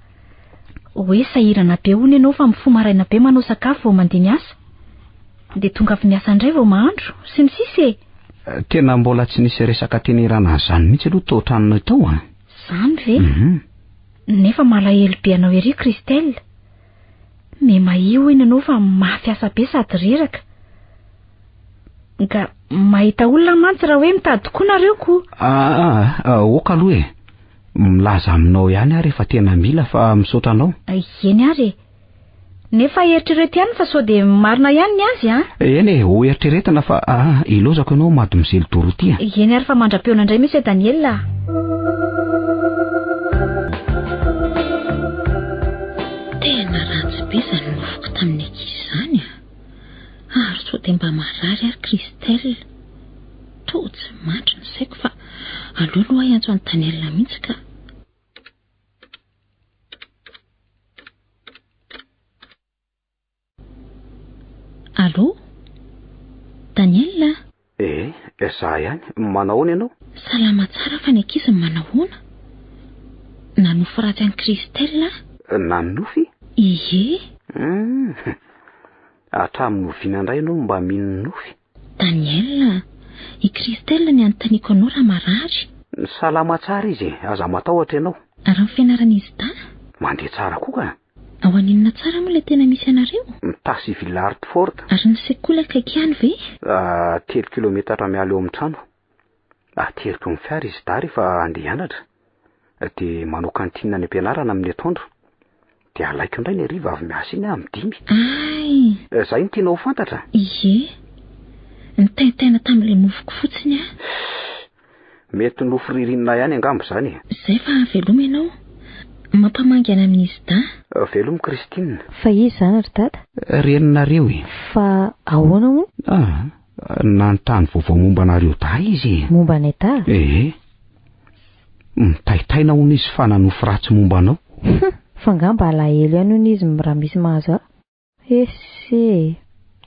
Hoe sahirana be hono ianao fa mifoha maraina be manao sakafo vao mandeha miasa. Dia tonga avy miasa indray vao mahandro, sy ny sisa e. Tena mbola tsy nisy resaka tenerana an'izany mihitsy aloha tao tranonao tao a. Izany ve? Nefa malahelo be anao ery Kristelina. Me mahio ianao fa mafiasa be sady reraka. Nga mahita olona mantsy raha hoe mitady koa nareo koa. Oka aloha e. Milaza aminao ihany ary efa tena mila fa misaotra anao. Eny ary. Nefa eritrereto ihany fa sao dia marina ihany ny azy Eny e, ho eritreretana fa ilozako ianao madomizely Dorotia. Eny ary fa mandra-peona indray Monsieur Daniel. Tena ratsy be izany nofoko tamin'ny ankizy izany ary sao dia mba marary ary Kristelina. To tsy mandry ny saiko fa aloha iantso any Daniel mihitsy ka. Allô? Daniel? Za ihany. Manao ahoana ianao? Salama tsara fa ny ankizy manao ahoana? Nanofy ratsy an'i Kristelina? Nanofy? Ie. Hatramin'ny noviana indray ianao mba mino nofy. Daniel, i Kristelina ny anontaniako anao raha marary. Salama tsara izy, aza matahotra ianao. Ary ny fianaran'izy da? Mandeha tsara koa ka. Ao aninona tsara moa ilay tena misy anareo? Mitasy Villard-Fort. Ary ny sekoly akaiky ihany ve? 3 kilometatra miala eo amin'ny trano. Ateriko ny fiara izy da rehefa andeha hianatra. Dia manao kantina any am-pianarana amin'ny atoandro. Dia alaiko indray ny hariva avy miasa iny amin'ny 5. Izay no tiana ho fantatra. Ie. Ny taitaina tamin'ilay nofoko fotsiny Mety nofo ririnina ihany angamba izany. Izay fa veloma ianao. Mampamangana amin'izy da? Veloma Kristina. Fa izy izany ry dada? Reninareo e. Fa ahoana moa? Nanontany vaovao momba anareo da izy. Momba anay da? Mitaitaina hono izy fa nanofo ratsy momba anao. Fa ngamba alahelo ihany hono izy raha misy mahazo ese.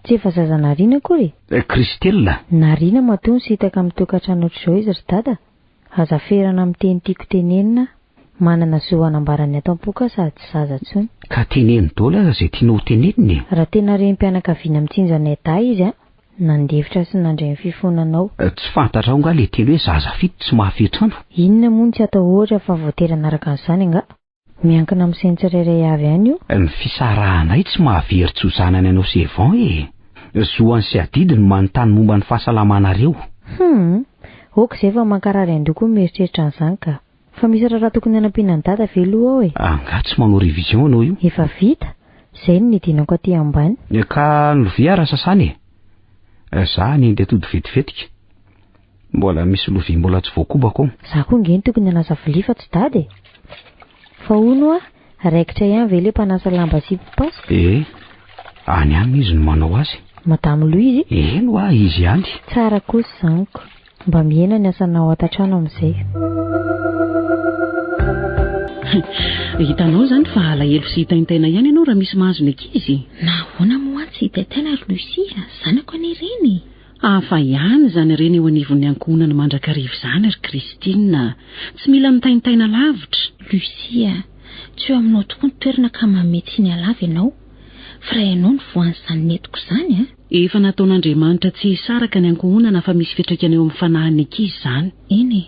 Tsy efa zaza nariana akory? Kristelina. Nariana matony sy hitaka amin'ny tokantrano ohatr'izao izy ry dada. Aza ferana amin'ny teny tiako tenenina. Manana zo anambarany ato am-poka sady zaza tsony. Ka teneny daholo aza izay tianao teneniny. Raha tena renim-pianakaviana mitsinjanay da izy nandefitra sy nandray ny fifonanao. Tsy fantatra ao nga le teny hoe zaza fito tsy mahafetrano. Inona moa tsy atao ohatra fa voatery anaraka an'izany anga? Miankina amin'ny sainy tsirairay avy ihany io. Ny fisarahanay tsy mahaveritsy ho zanany anao Sevan e. Zoany sy adidiny manontany momba ny fahasalamanareo. Oka izay fa mankarary andoko mieritreritra an'izany ka. Fa misy raha tokony hanampiana ny dada veloha ao e. Anga tsy manao revision anao io. Efa vita. Izay no nidinako aty ambany. Ka lovia raha sasany e. Za ny ndeha tody vetivetika. Mbola misy lovia mbola tsy voakobako ao. Za koa ngeny tokony hanasa vilia fa tsy dada e. Fa hono raikitra ihany ve le mpanasa lamba sy pipasy? Any ihany izy no manao azy. Madame Louise? Eno izy ihany. Tsara kosa zaniko. Mba mihena ny asanao atatrano amin'izay. Hitanao izany fa alahelo sy hitaintaina ihany ianao raha misy mahazo ny ankizy. Nahoana moa tsy hitaintaina ry Lucia, zanako an'ireny. Fa ihany izany ireny eo anivon'ny ankohonana mandrakarivo izany ry Kristina. Tsy mila mitaintaina lavitra. Lucia, tsy eo aminao tokoa ny toerana ka mametsy ny alava ianao. Fa raha ianao ny voan'izany netiko izany Efa nataon'Andriamanitra tsy hisaraka ny ankohonana fa misy fiantraikany eo amin'ny fanahin'ny ankizy izany. Eny,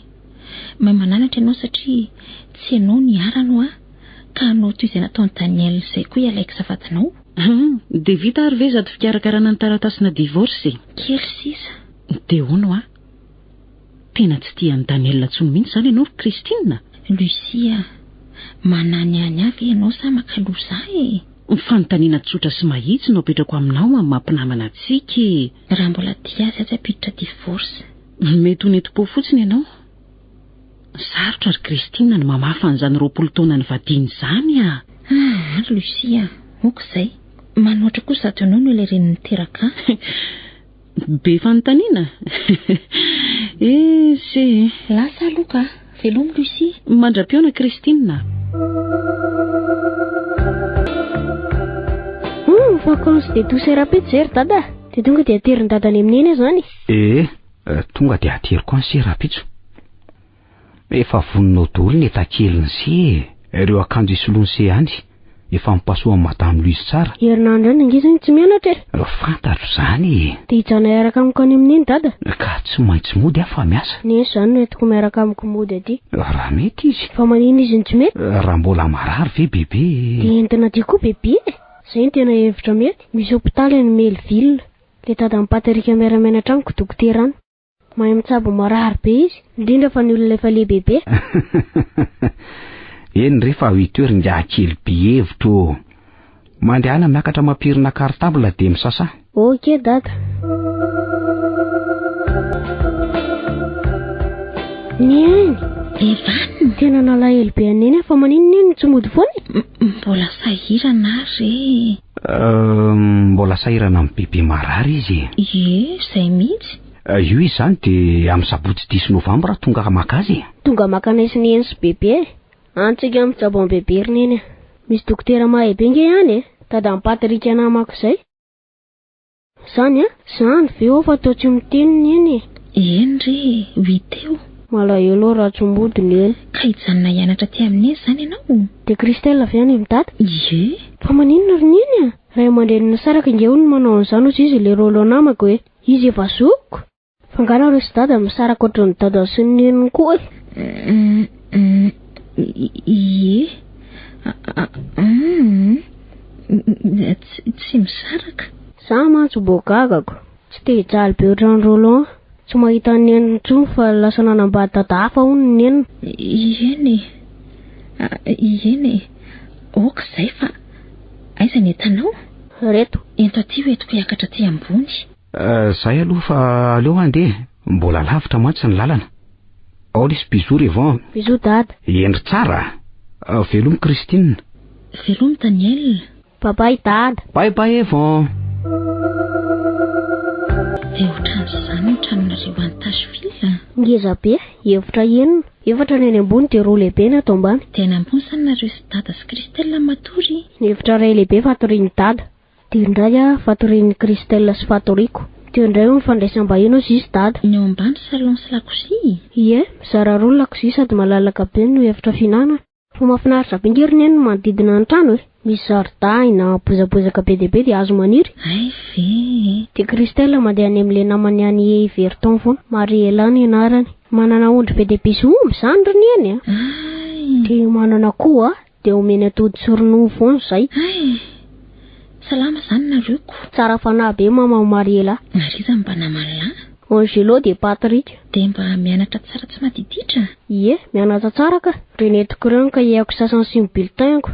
mahay mananatra ianao satria tsy ianao niarano ka anao toy izay nataony Daniel izay koa ialaiko zavatanao. Dia vita ary ve zato fikarakarana ny taratasina divorce? Kely sisa. Dia hono tena tsy tian'ny Daniel intsony mihitsy izany ianao Christine. Lucia, manany any avy ianao sa makaloza Fanontaniana tsotra sy mahitsy no apetrako aminao amin'ny mampinamana antsika. Raha mbola tia azy aza apiditra divorce. Mety ho nety-po fotsiny ianao. Sarotra ry Christine ny mamafa an'izany 20 taona ny vadiany izany Lucia, moko izay. Manoatra kosa zato ianao no ilay reniny teraka. Be fanontaniana. Se lasa aloka, velomy Lucie. Mandra-piona Christine. Vacances dia toa serapety zay ry dada. Dia tonga dia atery ny dadany amin'eny zany. Tonga dia ateriko any serapitso. Efa voninao daholo ny etan-keliny se. Ireo akanjo isoloany se any. Efa mipasoa amin'ny Madame Louise tsara. Herinandro any angizany tsy mianatra. Fantatro izany. Dia hijanona miaraka amiko any amin'eny dada. Ka tsy maintsy mody afa miasa. Ny izany no entiko miaraka amiko mody aty. Raha mety izy. Fa manino izy ny tsy mety? Raha mbola marary ve bebe? Dia entina dia koa bebe. Izay ny tena hevitra mety. Misy hôpitaly any Melville. Ilay dada Patrika miara-mianatra amiko dokotera any. Mahay mitsabo marary be izy. Indrindra fa ny olona efa le bebe. Eny rehefa hitoeringa kely be hevitro. Mandehana miakatra mampirina cartable dia misasa. Ok dada. Niany Evan, tena nalahelo be aneny fa maninona tsy mody foana? Mbola sahirana ary. Mbola sahirana amin'ny bebe marary izy. Izay mihitsy. Io izy zany dia amin'ny sabotsy 10 novambra tonga makazy. Tonga makanaisy ny eny sy bebe. Antsika mitsabo amin'ny bebe rineny. Misy dokotera mahay be nge ihany dada Patrika namako izay. Zany zany veo fa atao tsy miteniny eny. Eny ry, viteo. Malahelo raha tsy modiny eny. Ka hijanona hianatra aty amin'eny izany ianao. Dia Christelle avy any midada. Fa maninona rineny Ray aman-dreniny saraka inge hono manao an'izany ozy izy le rolo namako izy efa zokiko. Fangana ry sy dada misaraka ohatran'ny dada sy ny neniny koa tsy misaraka. Sa mantsy bokagako. Tsy te hijaly be ohatran'ny rolo tsy mahita ny neniny intsony fa lasa nanambady dada hafa hono ny neniny. Ieny oka izay fa aiza ny entanao? Reto ento aty hoentiko hiakatra aty ambony. Zay aloha fa aleo andeha. Mbola lavitra mantsy ny lalana. Ao lisy bisou Yvon. Bisou dada. Endry tsara. Velomy Christine. Velomy Daniel. Bye dada. Bye Yvon. Dia ohatran'izany ny tranonareo any Tashville. Ngeza be, hevitra enina. Efatra ny ambony dia roa lehibe ny ato ambany. Dia ny ambony izany nareo sy dada sy Christelle matory. Ny efatra ray lehibe fatorian'ny dada. Dia indray fatorian'ny Christelle sy fatoriko. Dia indray ho mifandraisam-bahiny ozy izy dada. Ny ao ambany salon sy lakozia. Ie, mizara roa lakozia sady malalaka be no efitra fihinana. Fa mahafinaritra be ngeriny eny manodidina ny trano misy zaridaina, bozabozaka be dia be dia hazo maniry. Ay ve. Dia Christelle mandeha any amin'ilay namany any Verton foana. Mariela ny anarany. Manana ondry be dia be sy omby izany ry eny Dia manana koa dia omeny atody sy ronono foana izay. Salama izany nareoko. Tsara fanahy be mama Mariela. Mariza mba namalahy. Angelo dia Patrika. Dia mba mianatra tsara tsy madiditra. Ie, mianatra tsara ka. Renetiko ireo ka hiako sasany sy ny bulletinko.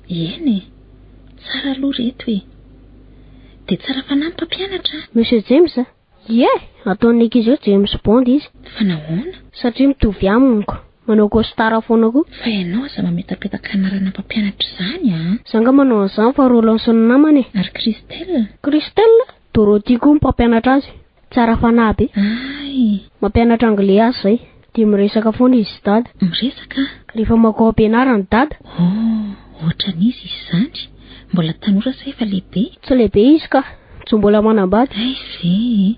Eny tsara aloha reto Dia tsara fanahy ny mpampianatra. Monsieur James Ie, ataon'ny ankizy eo James Bond izy. Fa nahoana? Satria mitovy amoniko. Manao costard foana koa. Fa ianao aza mametapetaka anarana mpampianatra izany Zanga manao an'izany fa Roland sy ny namany. Ary Christelle Dorothy koa mpampianatra azy. Tsara fanahy be. Mampianatra anglais azy izay. Dia miresaka foana izy dada. Miresaka? Rehefa makao ampianarana dada. Ohatran'izy izany. Mbola tanora sa efa lehibe? Tsy lehibe izy ka. Tsy mbola manambady. Ay ve.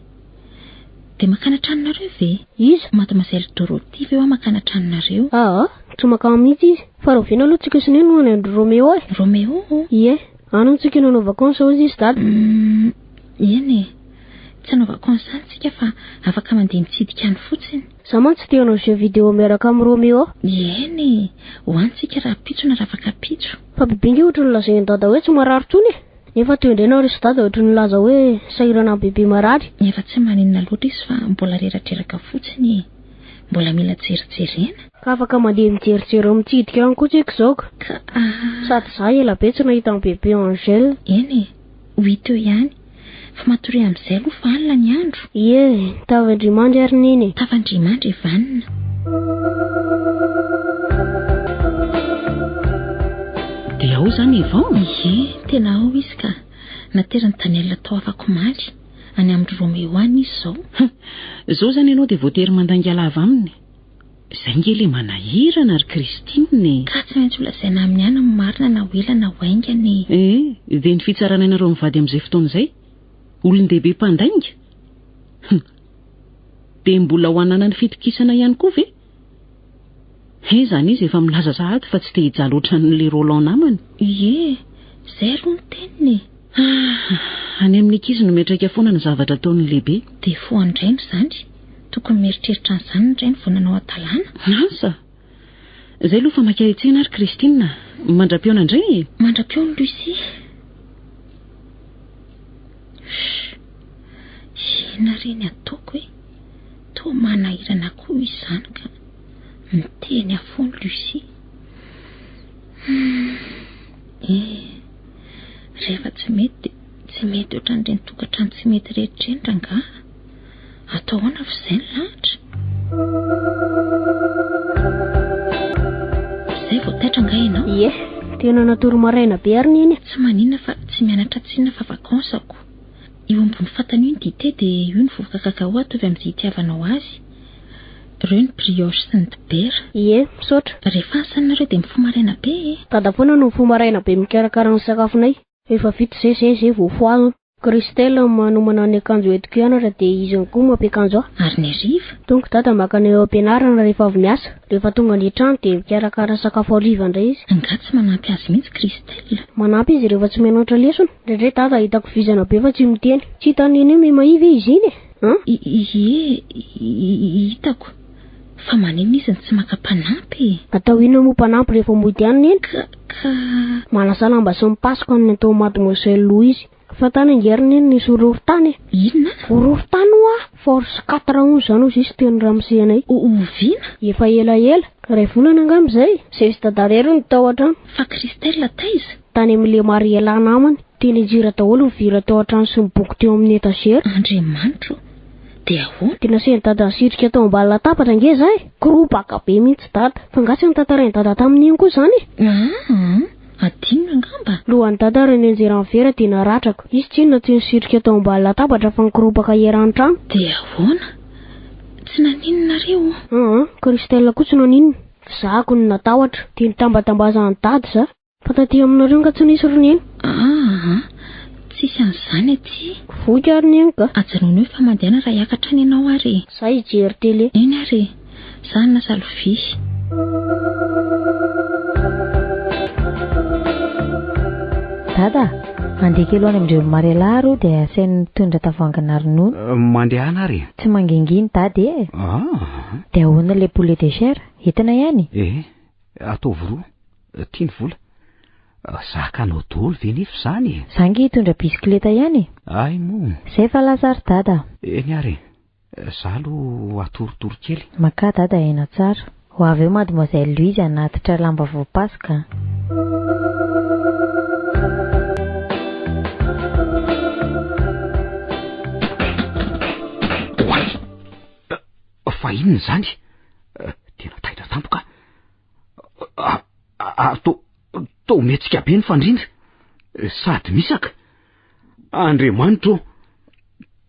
Dia makana tranonareo ve? Iza? Mademoiselle Dorothy ve makana tranonareo? Tsy makao mihitsy izy. Fa raha viana aloha tsika sineny no any Andry Roméo Roméo? Ie, ano tsika nanao vacances ozy izy dada. Eny tsy anaovako an'izany tsika fa afaka mandeha mitsidika any fotsiny. Za mantsy te hanao jeu vidéo miaraka amin'ny Roméo. Eny hoantsika raha pitso na ravaka pitso. Fa bibingy ohatra ny lazainy dada hoe tsy marary tsony nefa teo indray nareo sy dada ohatra ny laza hoe sahirana bebe marary. Efa tsy maninona loatra izy fa mbola reratreraka fotsiny, mbola mila jerijerena. Ka afaka mandeha mijerijery mitsidika any koa tsika izao ka. Sady za ela be tsy nahita ny bebe Angèle. Eny hita eo ihany fa matory amin'izay aloha fa alina ny andro. Tavandrimandry ary neny. Tavandrimandry vanina. Dia ao zany Ivan? Tena ao izy ka naterany Daniel tao afako maly any amin'ny Roméo any izy zao. Zao zany ianao dia voatery mandangalava aminy. Izay ngely manahirana ary Christine. Ka tsy maintsy olazaina amin'ny any amin'ny marina na ho ela na ho aingany. Dia ny fitsarana ianareo mivady amin'izay fotoana izay olon-dehibe mpandainga. Dia mbola ho anana ny fitokisana ihany koa ve? Zany izy efa milaza sahady fa tsy te hijaly ohatran'ilay Roland namany. Izay aloha ny teniny. Any amin'ny ankizy no miatraika foana ny zavatra ataon'ny lehibe. Dia fohandrainy izany. Tokony mieritreritra an'izany ny rainy vao nanao atalana. Asa izay aloha fa maka-hitsena ary Christine. Mandram-piona indray. Mandram-piona Lucie. Ina reny ataoko hoe toa manahirana koa izany ka miteny afoany Lucie. Rehefa tsy mety ohatran'ireny tokantrano tsy mety rehetra eny ranga. Atao ahoana fa izay ny lahatra. Izay vao taitra nga ianao. Tena natory maraina be ary neny. Tsy maninona fa tsy mianatra tsinona fa vakansako. Io ambony fatana io ny dité dia io ny vovoka kakao atovy amin'izay itiavanao azy. Ireo ny brioche sy ny dibera. Misaotra. Rehefa asanareo dia mifoha maraina be. Dada foana no mifoha maraina be mikarakara ny sakafonay. Efa vita zay vao foazona. Christelle manomana ny akanjo entiko ianatra dia izy koa mampiakanjo aho. Ary ny hariva. Tonga dada makany eo am-pianarana rehefa avy miasa. Rehefa tonga ny trano dia mikarakara sakafo hariva indray izy. Nga tsy manampy azy mihitsy Christelle. Manampy izy rehefa tsy mianatra lesona. Indray dada hitako vizana be fa tsy miteny. Tsy hitany eny mimaiva izy iny. Hitako. Fa manina izy tsy maka-panampy. Atao ina moa mpanampy rehefa mody any eny? Ka manasa lamba sy mipasoka ny atao Mademoiselle Louise. Fa tany angeriny eny nisy horohon-tany. Inona? Horohon-tany hoa force 4 zany ho zisy teny ramsenay. Ovina? Efa ela ray volana angamba izay. Izay sy dadarero ny tao an-trano. Fa Christelle taiza? Tany amin'ilay Mariela namany. Teny hijira daholo ny vira tao an-trano sy miboky teo amin'ny etagera. Andriamanitro. Dia ahoana? Tena seny dada sirika tao ambany latabatra nge zay. Korobaka be mihitsy dada. Fa ngatsy ny tatarainy dada tamin'iny koa zany. Adinona angamba. Lohan'ny dada reny anjeran'ny vera dia naratrako. Izy tsy inona tsy nisirika tao ambany latabatra fa nikorobaka eran'ny trano. Dia ahoana? Tsy naninonareo? Christelle koa tsy naninona. Zahako ny natahotra. Dia nitambatambazan'ny dady za. Fa taty aminareo nga tsy nisy roneny. Tsisy an'izany aty. Voky ary ny eny ka. Ajanona hoe fa mandeana raha hiakatra any ianao ary. Za hijery tele. Eny ary. Za nasa lovia. Dada, mandeha kely any amin'ireo Mariela aro dia asainy mitondra tavoahangana ronono. Mandehana ary. Tsy manginginy dady e. Dia ahoana ilay poulet de chair? Hitanao ihany? Ataovy roa. Tiany vola. Zakanao daholo ve nefa izany? Zangy hitondra bisikleta ihany. Ay moa. Izay fa lasa ary dada. Eny ary. Za aloha atorotoro kely. Maka dada aina tsara. Ho avy eo Mademoiselle Louise anatitra lamba voapasoka. Fa inona izany? Tena taitra tampoka. Tao metsika be ny fandrindra. Sady misaka. Andriamanitro.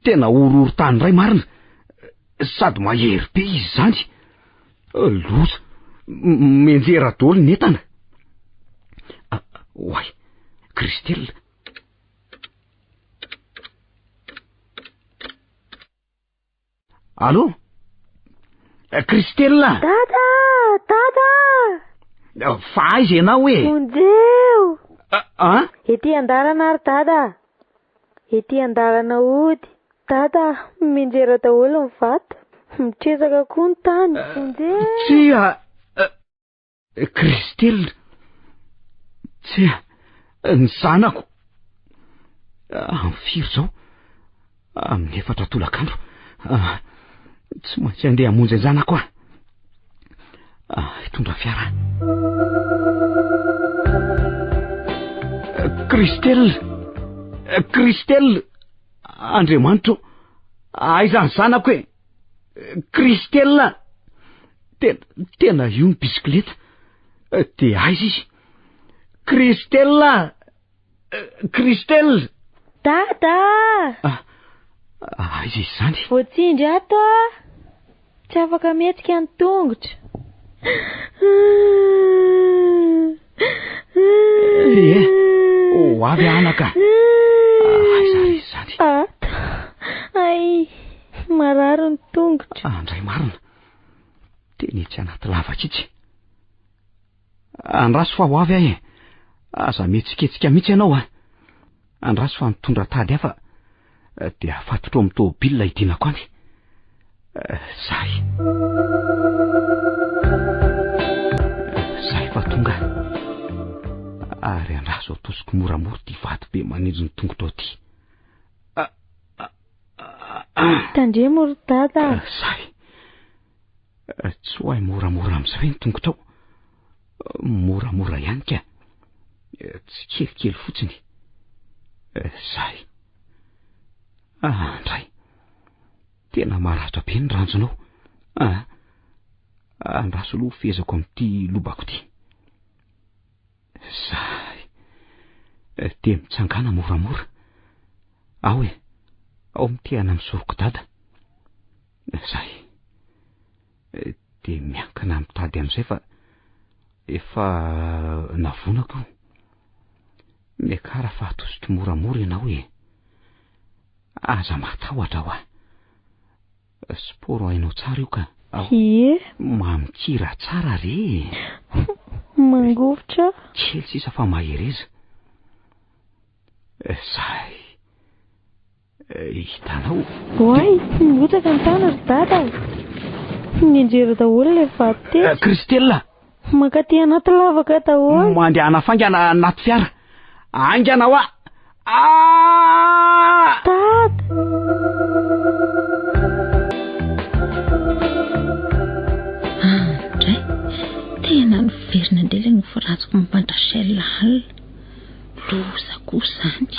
Tena ororo-tany ray marina. Sady mahery be izy zany. Loza. Menjera daholo ny entana. Oay, Christelle. Allô? Christelle. Dada. Fa aiza ianao e? Monjeo. Ety andalana ary dada. Ety andalana ody. Dada, minjera daholo ny vato. Mitrezaka koa ny tany. Tsia! Kristely! Tsia! Ny zanako! Firy zao? Amin'ny 4 tolakandro. Tsy maintsy andeha hamonjy ny zanako aho. Hitondra fiara. Kristely! Kristely! Andriamanitro! Aiza ny zanako e? Kristely! Tena io ny bisikleta. De aiza izy? Kristely! Kristely! Dada! Aiza izy zany? Voatsindry ato a. Tsy afaka mihetsika ny tongotra. Ho avy anaka. Aiza ry zany? Ato. Ay, marary ny tongotra. Andray marina. Teny tsy anaty lavaka itsy. Andraso fa ho avy ahy. Aza mihetsiketsika mihitsy ianao a. Andraso fa mitondra tady hafa. Dia afatotro amin'ny tômôbilina hidinako any. Zay fa tonga. Ary andraso atosiko moramora ty vato be manindry ny tongotra ao ty. Tandremo ry dada. Zay. Tsy ho ay moramora amin'izay ny tongotra ao. Moramora ihany ka. Tsy kelikely fotsiny. Zay. Andray. Tena maratra be ny ranjonao. Andraso aloha fezako amin'ity lobako ty. Zay. De mitsangana moramora. Ao e. Ao mitehana misoroko dada. Zay. De miankana mitady amin'izay fa efa navonako. Miakara fa atositry moramora ianao e. Aza matahotra ho a. Sporo hainao tsara io ka. Ie. Mamikira tsara re. Mangovotra. Kely sisa fa mahereza. Zay. Hitanao. Oay, mirotsaka ny tana ry dada. Ninjera daholo ilay vato teto. Kristely! Mankaty anaty lavaka daholo. Mandehana faingana anaty fiara. Aingana ho a. Dada! Andray, tena niverina indrela ny firatsiko mampandrasela alina. Loza kosa zany.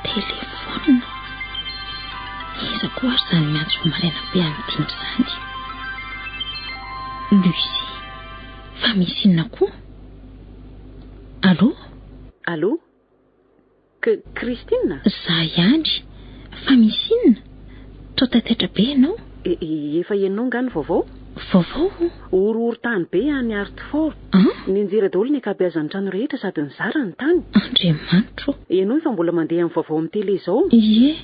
Telefona. Iza koa ary zany miantso maraina be amin'itiny zany. Lucie, fa misy inona koa? Allô? Allô? Christine? Za ihany. Fa misy inona? Taitaitra be ianao? Efa ianao nga ny vaovao? Vaovao? Orohoro-tany be any Hartford. Ninjera daholo ny ankabeazan'ny trano rehetra sady ny zara ny tany. Andriamanitro. Ianao fa mbola mandeha amin'ny vaovao amin'ny tele izao? Ie,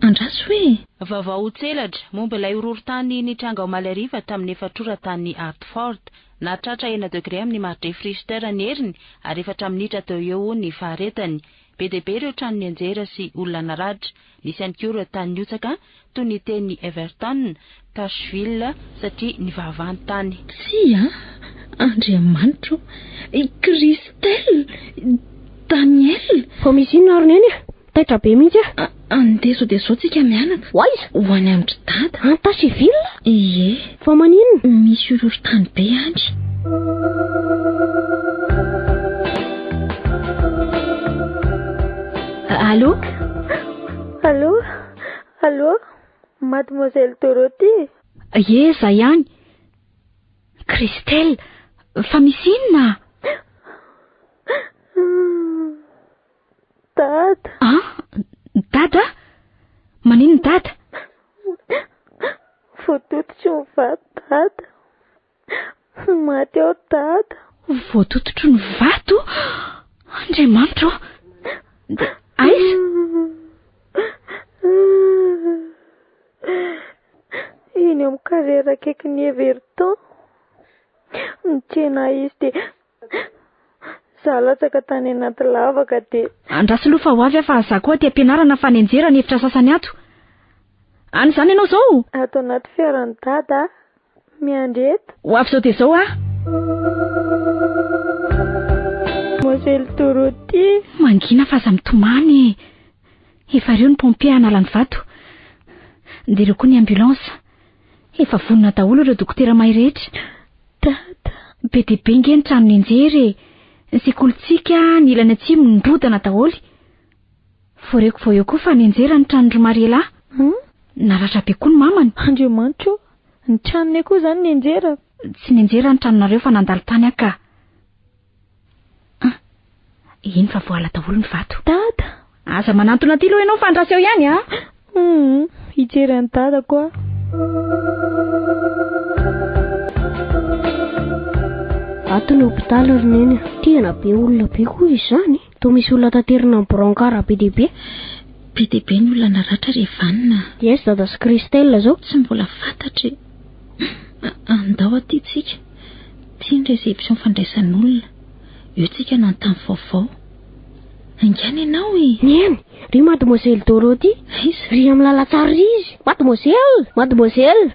andraso hoe. Vaovao tselatra, momba ilay orohoro-tany nitranga ao Malariva tamin'ny efatrora-tany Hartford. Natratra 1 degré amin'ny maridefrister ny heriny ary 4 minitra teo eo ny faharetany. Be dia be ireo trano ny anjera sy olona naratra. Nisy ihany koa ireo tany niotsaka toy ny teny Everton, Tashville satria nivavahany tany. Tsia, Andriamanitro, Christelle, Daniel. Fa misy inona ary neny? Taitra be mihitsy a. Andeha sao dia sao tsika mianaka. Hoaiza? Ho any amin'ny dada. Antashville? Ie. Fa maninona? Misy orohoro-tany be any. Allô? Allô? Allô? Mademoiselle Dorothy? Ie, za ihany. Christelle, fa misy inona? Dada. Dada? Maninona dada? Voatototro ny vato, dada. Maty ao, dada. Voatototro ny vato? Andriamanitro. Aiza? Iny amin'ny karera akaiky ny Everton. Nitrena izy dia zalatsaka tany anaty lavaka dia andrasy loha fa ho avy fa za koa ty ampianarana fa nenjera ny efitra sasany ato. Any izany ianao zao? Ato anaty fiarany dada miandreto. Ho avy zao dia zao a. Mademoiselle Dorothy. Mangina fa aza mitomany. Efa reo ny pompier analany vato. Dia ireo koa ny ambulance. Efa vonona daholo ireo dokotera mahay rehetra. Dada. Be dia be nge ny trano nenjery. Ny sekolitsika ny ilany atsimo nrodana daholo. Foreko vao eo koa fa nenjera ny trano Mariela. Naratra be koa ny mamany. Andriamanitra, ny tranony koa izany nenjera. Tsy nenjera ny tranonareo fa nandalo tany aka. Iny fa voala daholo ny vato. Dada. Aza manantona ty loha ianao fa andraseo ihany a. Hijery ny dada koa. Ato ny hôpitaly ry neny. Tena be olona be koa izany. Toa misy olona taterina amin'ny brancard be dia be. Be dia be ny olona naratra rehevanina. Yes, dada sy Christelle zao. Tsy mbola fantatry. Andao aty tsika. Tia ny réception fandraisan'olona. Eo tsika nantany vaovao. Angany ianao e. Neny, ry Mademoiselle Dorothy. Izy. Ry amin'ny lalatsara izy. Mademoiselle.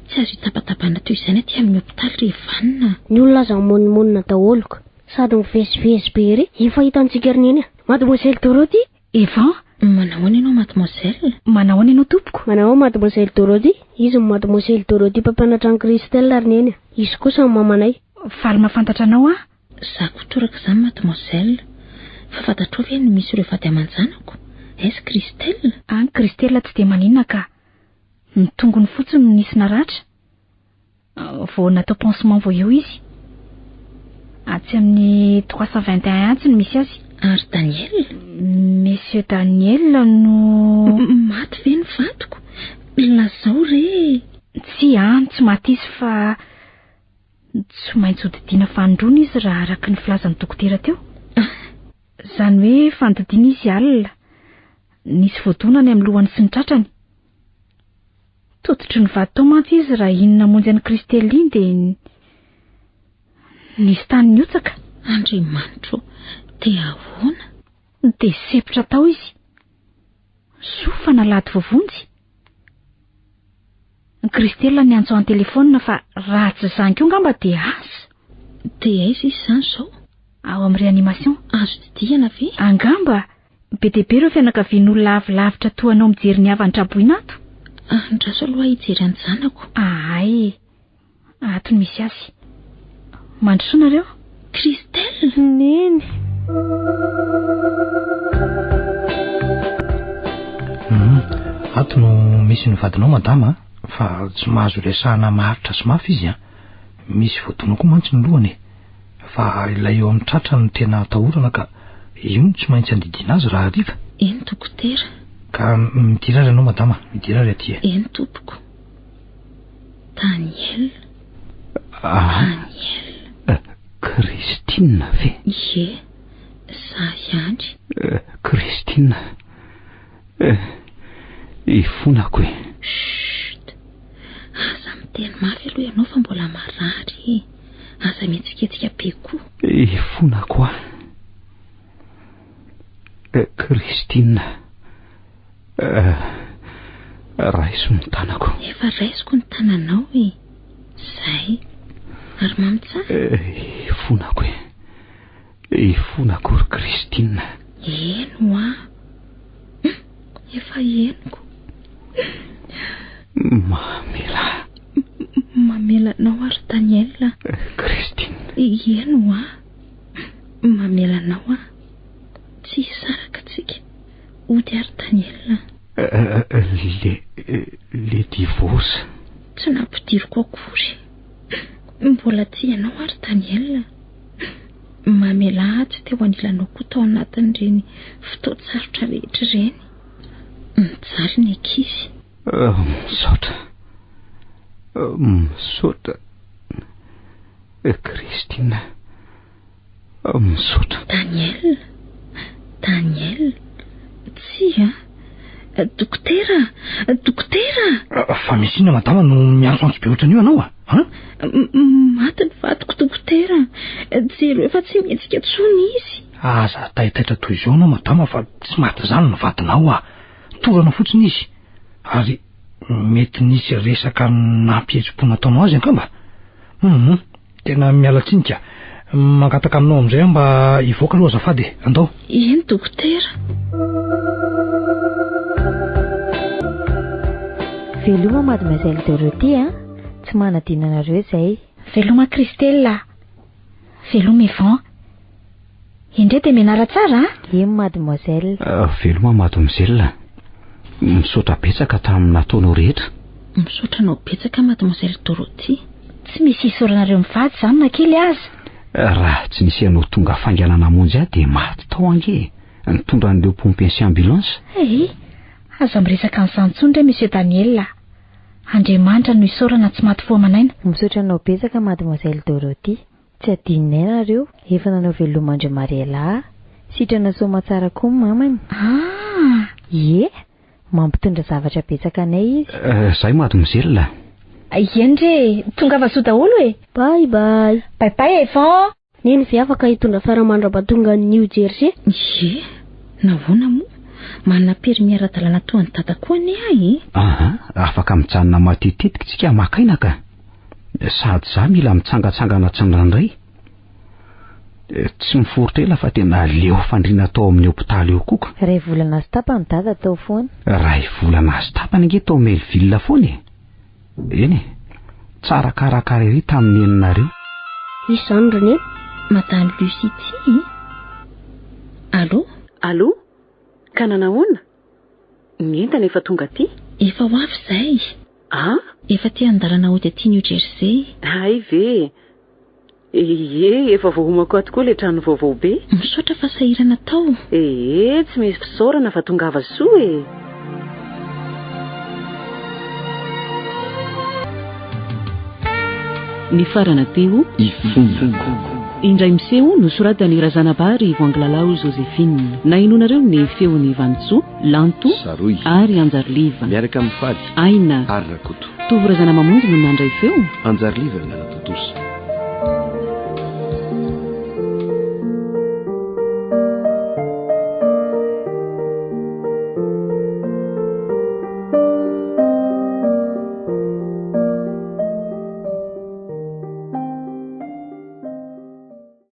Tsy azo hitapatabana toy izany aty amin'ny hôpitaly rehevanina. Ny olona aza monimonina daholo sady mivezivezy be re. Efa hitantsika ry neny. Mademoiselle Dorothy. Evan. Manahoana ianao mademoiselle? Manahoana ianao tompoko? Manao Mademoiselle Dorothy. Izy ny Mademoiselle Dorothy mpampianatra ny Christelle ry neny. Izy kosa ny mamanay. Faly mahafantatra anao a? Za kotoraka izany mademoiselle. Fa fantatrao ve ny misy ireo vady aman-janako? Est-ce Christelle? Christelle tsy dia maninona ka. Ny tongony fotsiny no nisy naratra. Vao natao pansement vao eo izy. Atsy amin'ny 321 atsy no misy azy. Ary Daniel? Monsieur Daniel no... Maty ve ny vatoko? Lazao re? Tsy maty izy fa... Tsy maintsy hodidiana fandrona izy raha araka ny filazan'ny dokotera teo. Zany hoe fandidiana izy alina. Nisy voadonany amin'ny lohany sy ny tratrany. Tototry ny vady tao mantsy izy raha inona monjy an'i Christelle iny dia nisy tany niotsaka. Andriamanitra, dia ahoana? Dia sepitra tao izy. Sofa nalady vovonjy. Christelle ny antso amin'ny telefona fa raha tsy zanky io ngamba dia asa. Dia aiza izy izany izao? Ao amin'ny réanimation. Azo didihana ve? Angamba. Be dia be ireo fianakavian'olona lavilavitra toa anao mijery ny avany traboina ato. Andraso aloha hijery any zanako. Ay. Ato no misy azy. Mandrosoanareo? Christelle. Neny. Ato no misy ny vadinao madama. Fa tsy mahazo resahana maharitra sy mafy izy a. Misy voadona koa mantsy ny lohany. Fa ilay eo amin'ny tratra no tena atahorana ka io no tsy maintsy andidiana azy raha hariva. Eny dokotera. Ka midirary ianao madama, midirary aty. Eny tompoko. Daniel. Daniel. Christine ve? Ie, za ihany. Christine. Ifonako e. Chut. Aza miteny mafy aloha ianao fa mbola marary. Aza mihetsiketsika be koa. Ifonako a. Christine. Raiso ny tanako. Efa raisiko ny tananao e. Zay. Ary mamy tsara. Ifonako e. Ifonako ry Christine. Eno a. Efa eniko. Mamela. Mamelanao ary Daniel. Christine. Eno a. Mamelanao a. Tsy saraka tsika. Ody ary Daniel. Le divorce. Tsy nampidiriko akory. Mbola tianao ary Daniel. Mamela tsy teo anilanao koa tao anatin'ireny fotoan-tsarotra rehetra ireny. Mijaly ny ankizy. Misaotra. Christine. Misaotra. Daniel. Tsy a. Dokotera. Fa misy ina madama no miantso antso be ohatran'io anao a? Maty ny vadiko dokotera. jero efa tsy mihetsika tsony izy. Aza taitaitra toy izao anao madama fa tsy maty zany no vadinao torana fotsiny izy ary mety nisy resaka nampihetsi-po nataonao azy angamba. Tena miala tsinika, mangataka aminao amin'izay mba hivoaka aloha azafady. Andao. Eny dokotera. Veloma mademoiselle Dorothée tsy manadina anareo izay. Veloma Christelle. Veloma Yvon. Indray dia mianara tsara mademoiselle. Veloma mademoiselle. Misaotra betsaka tamin'ny nataonao rehetra. Misaotranao betsaka mademoiselle Dorothée. Tsy misy isaoranareo mivady izany na kely aza. Raha tsy nisy anao tonga fanganana monjy ahy dia maty tao ange. Nitondra an'ireo pompy sy ambulance. Aza miresaka an'izany intsony indray monsieur Daniel. Andriamanitra no isaorana tsy maty foamanaina. Misaotranao betsaka mademoiselle Dorothée. Tsy adinina nareo, efa nanao velomandry Mariela. Sitrana soma tsara koa mamany. Ie, mampitondra zavatra betsaka anay izy. Zay mademoiselle. Endre, tonga avaso daholo e. Bye bye. Bye bye Yvon. Neny ve afaka hitondra fiaramandrabatonga New Jersey? Ie, nahoana moa? Manana permis ara-dalàna toa ny dada koa ane ahy. Afaka mijanona matetitika tsika makaina ka. Sady za mila mitsangatsangana tsandrandray. Tsy miforotra ela fa tena leo fandriana tao amin'ny hopitaly eo koka. Ray volana sy tapany dada tao foana. Ray volana sy tapany ange tao Melville foana. Eny, tsara karakara ery tamin'ny eninareo. Isy zany reny? Madame Lucie ty. Allô? Allô? Ka nanahoana? Ny entana efa tonga aty? Efa ho avy izay. Efa ty andalana hody aty New Jersey. Ay ve? Efa voahomako ato koa le trano vaovao be. Misaotra fa sahirana tao. Tsy misy fisaorana fa tongava soa e. Ny farana teo Ifondroko. Indray miseho nosoratany Razanabary Voanglalao Joséphine. Nainonareo ny feony Vantso, Lanto Saroy ary Anjarliva. Miaraka amin'ny fady Aina ary Rakoto. Tovo Razana Mamonjy no nandray feo. Anjarliva no nanatontosa.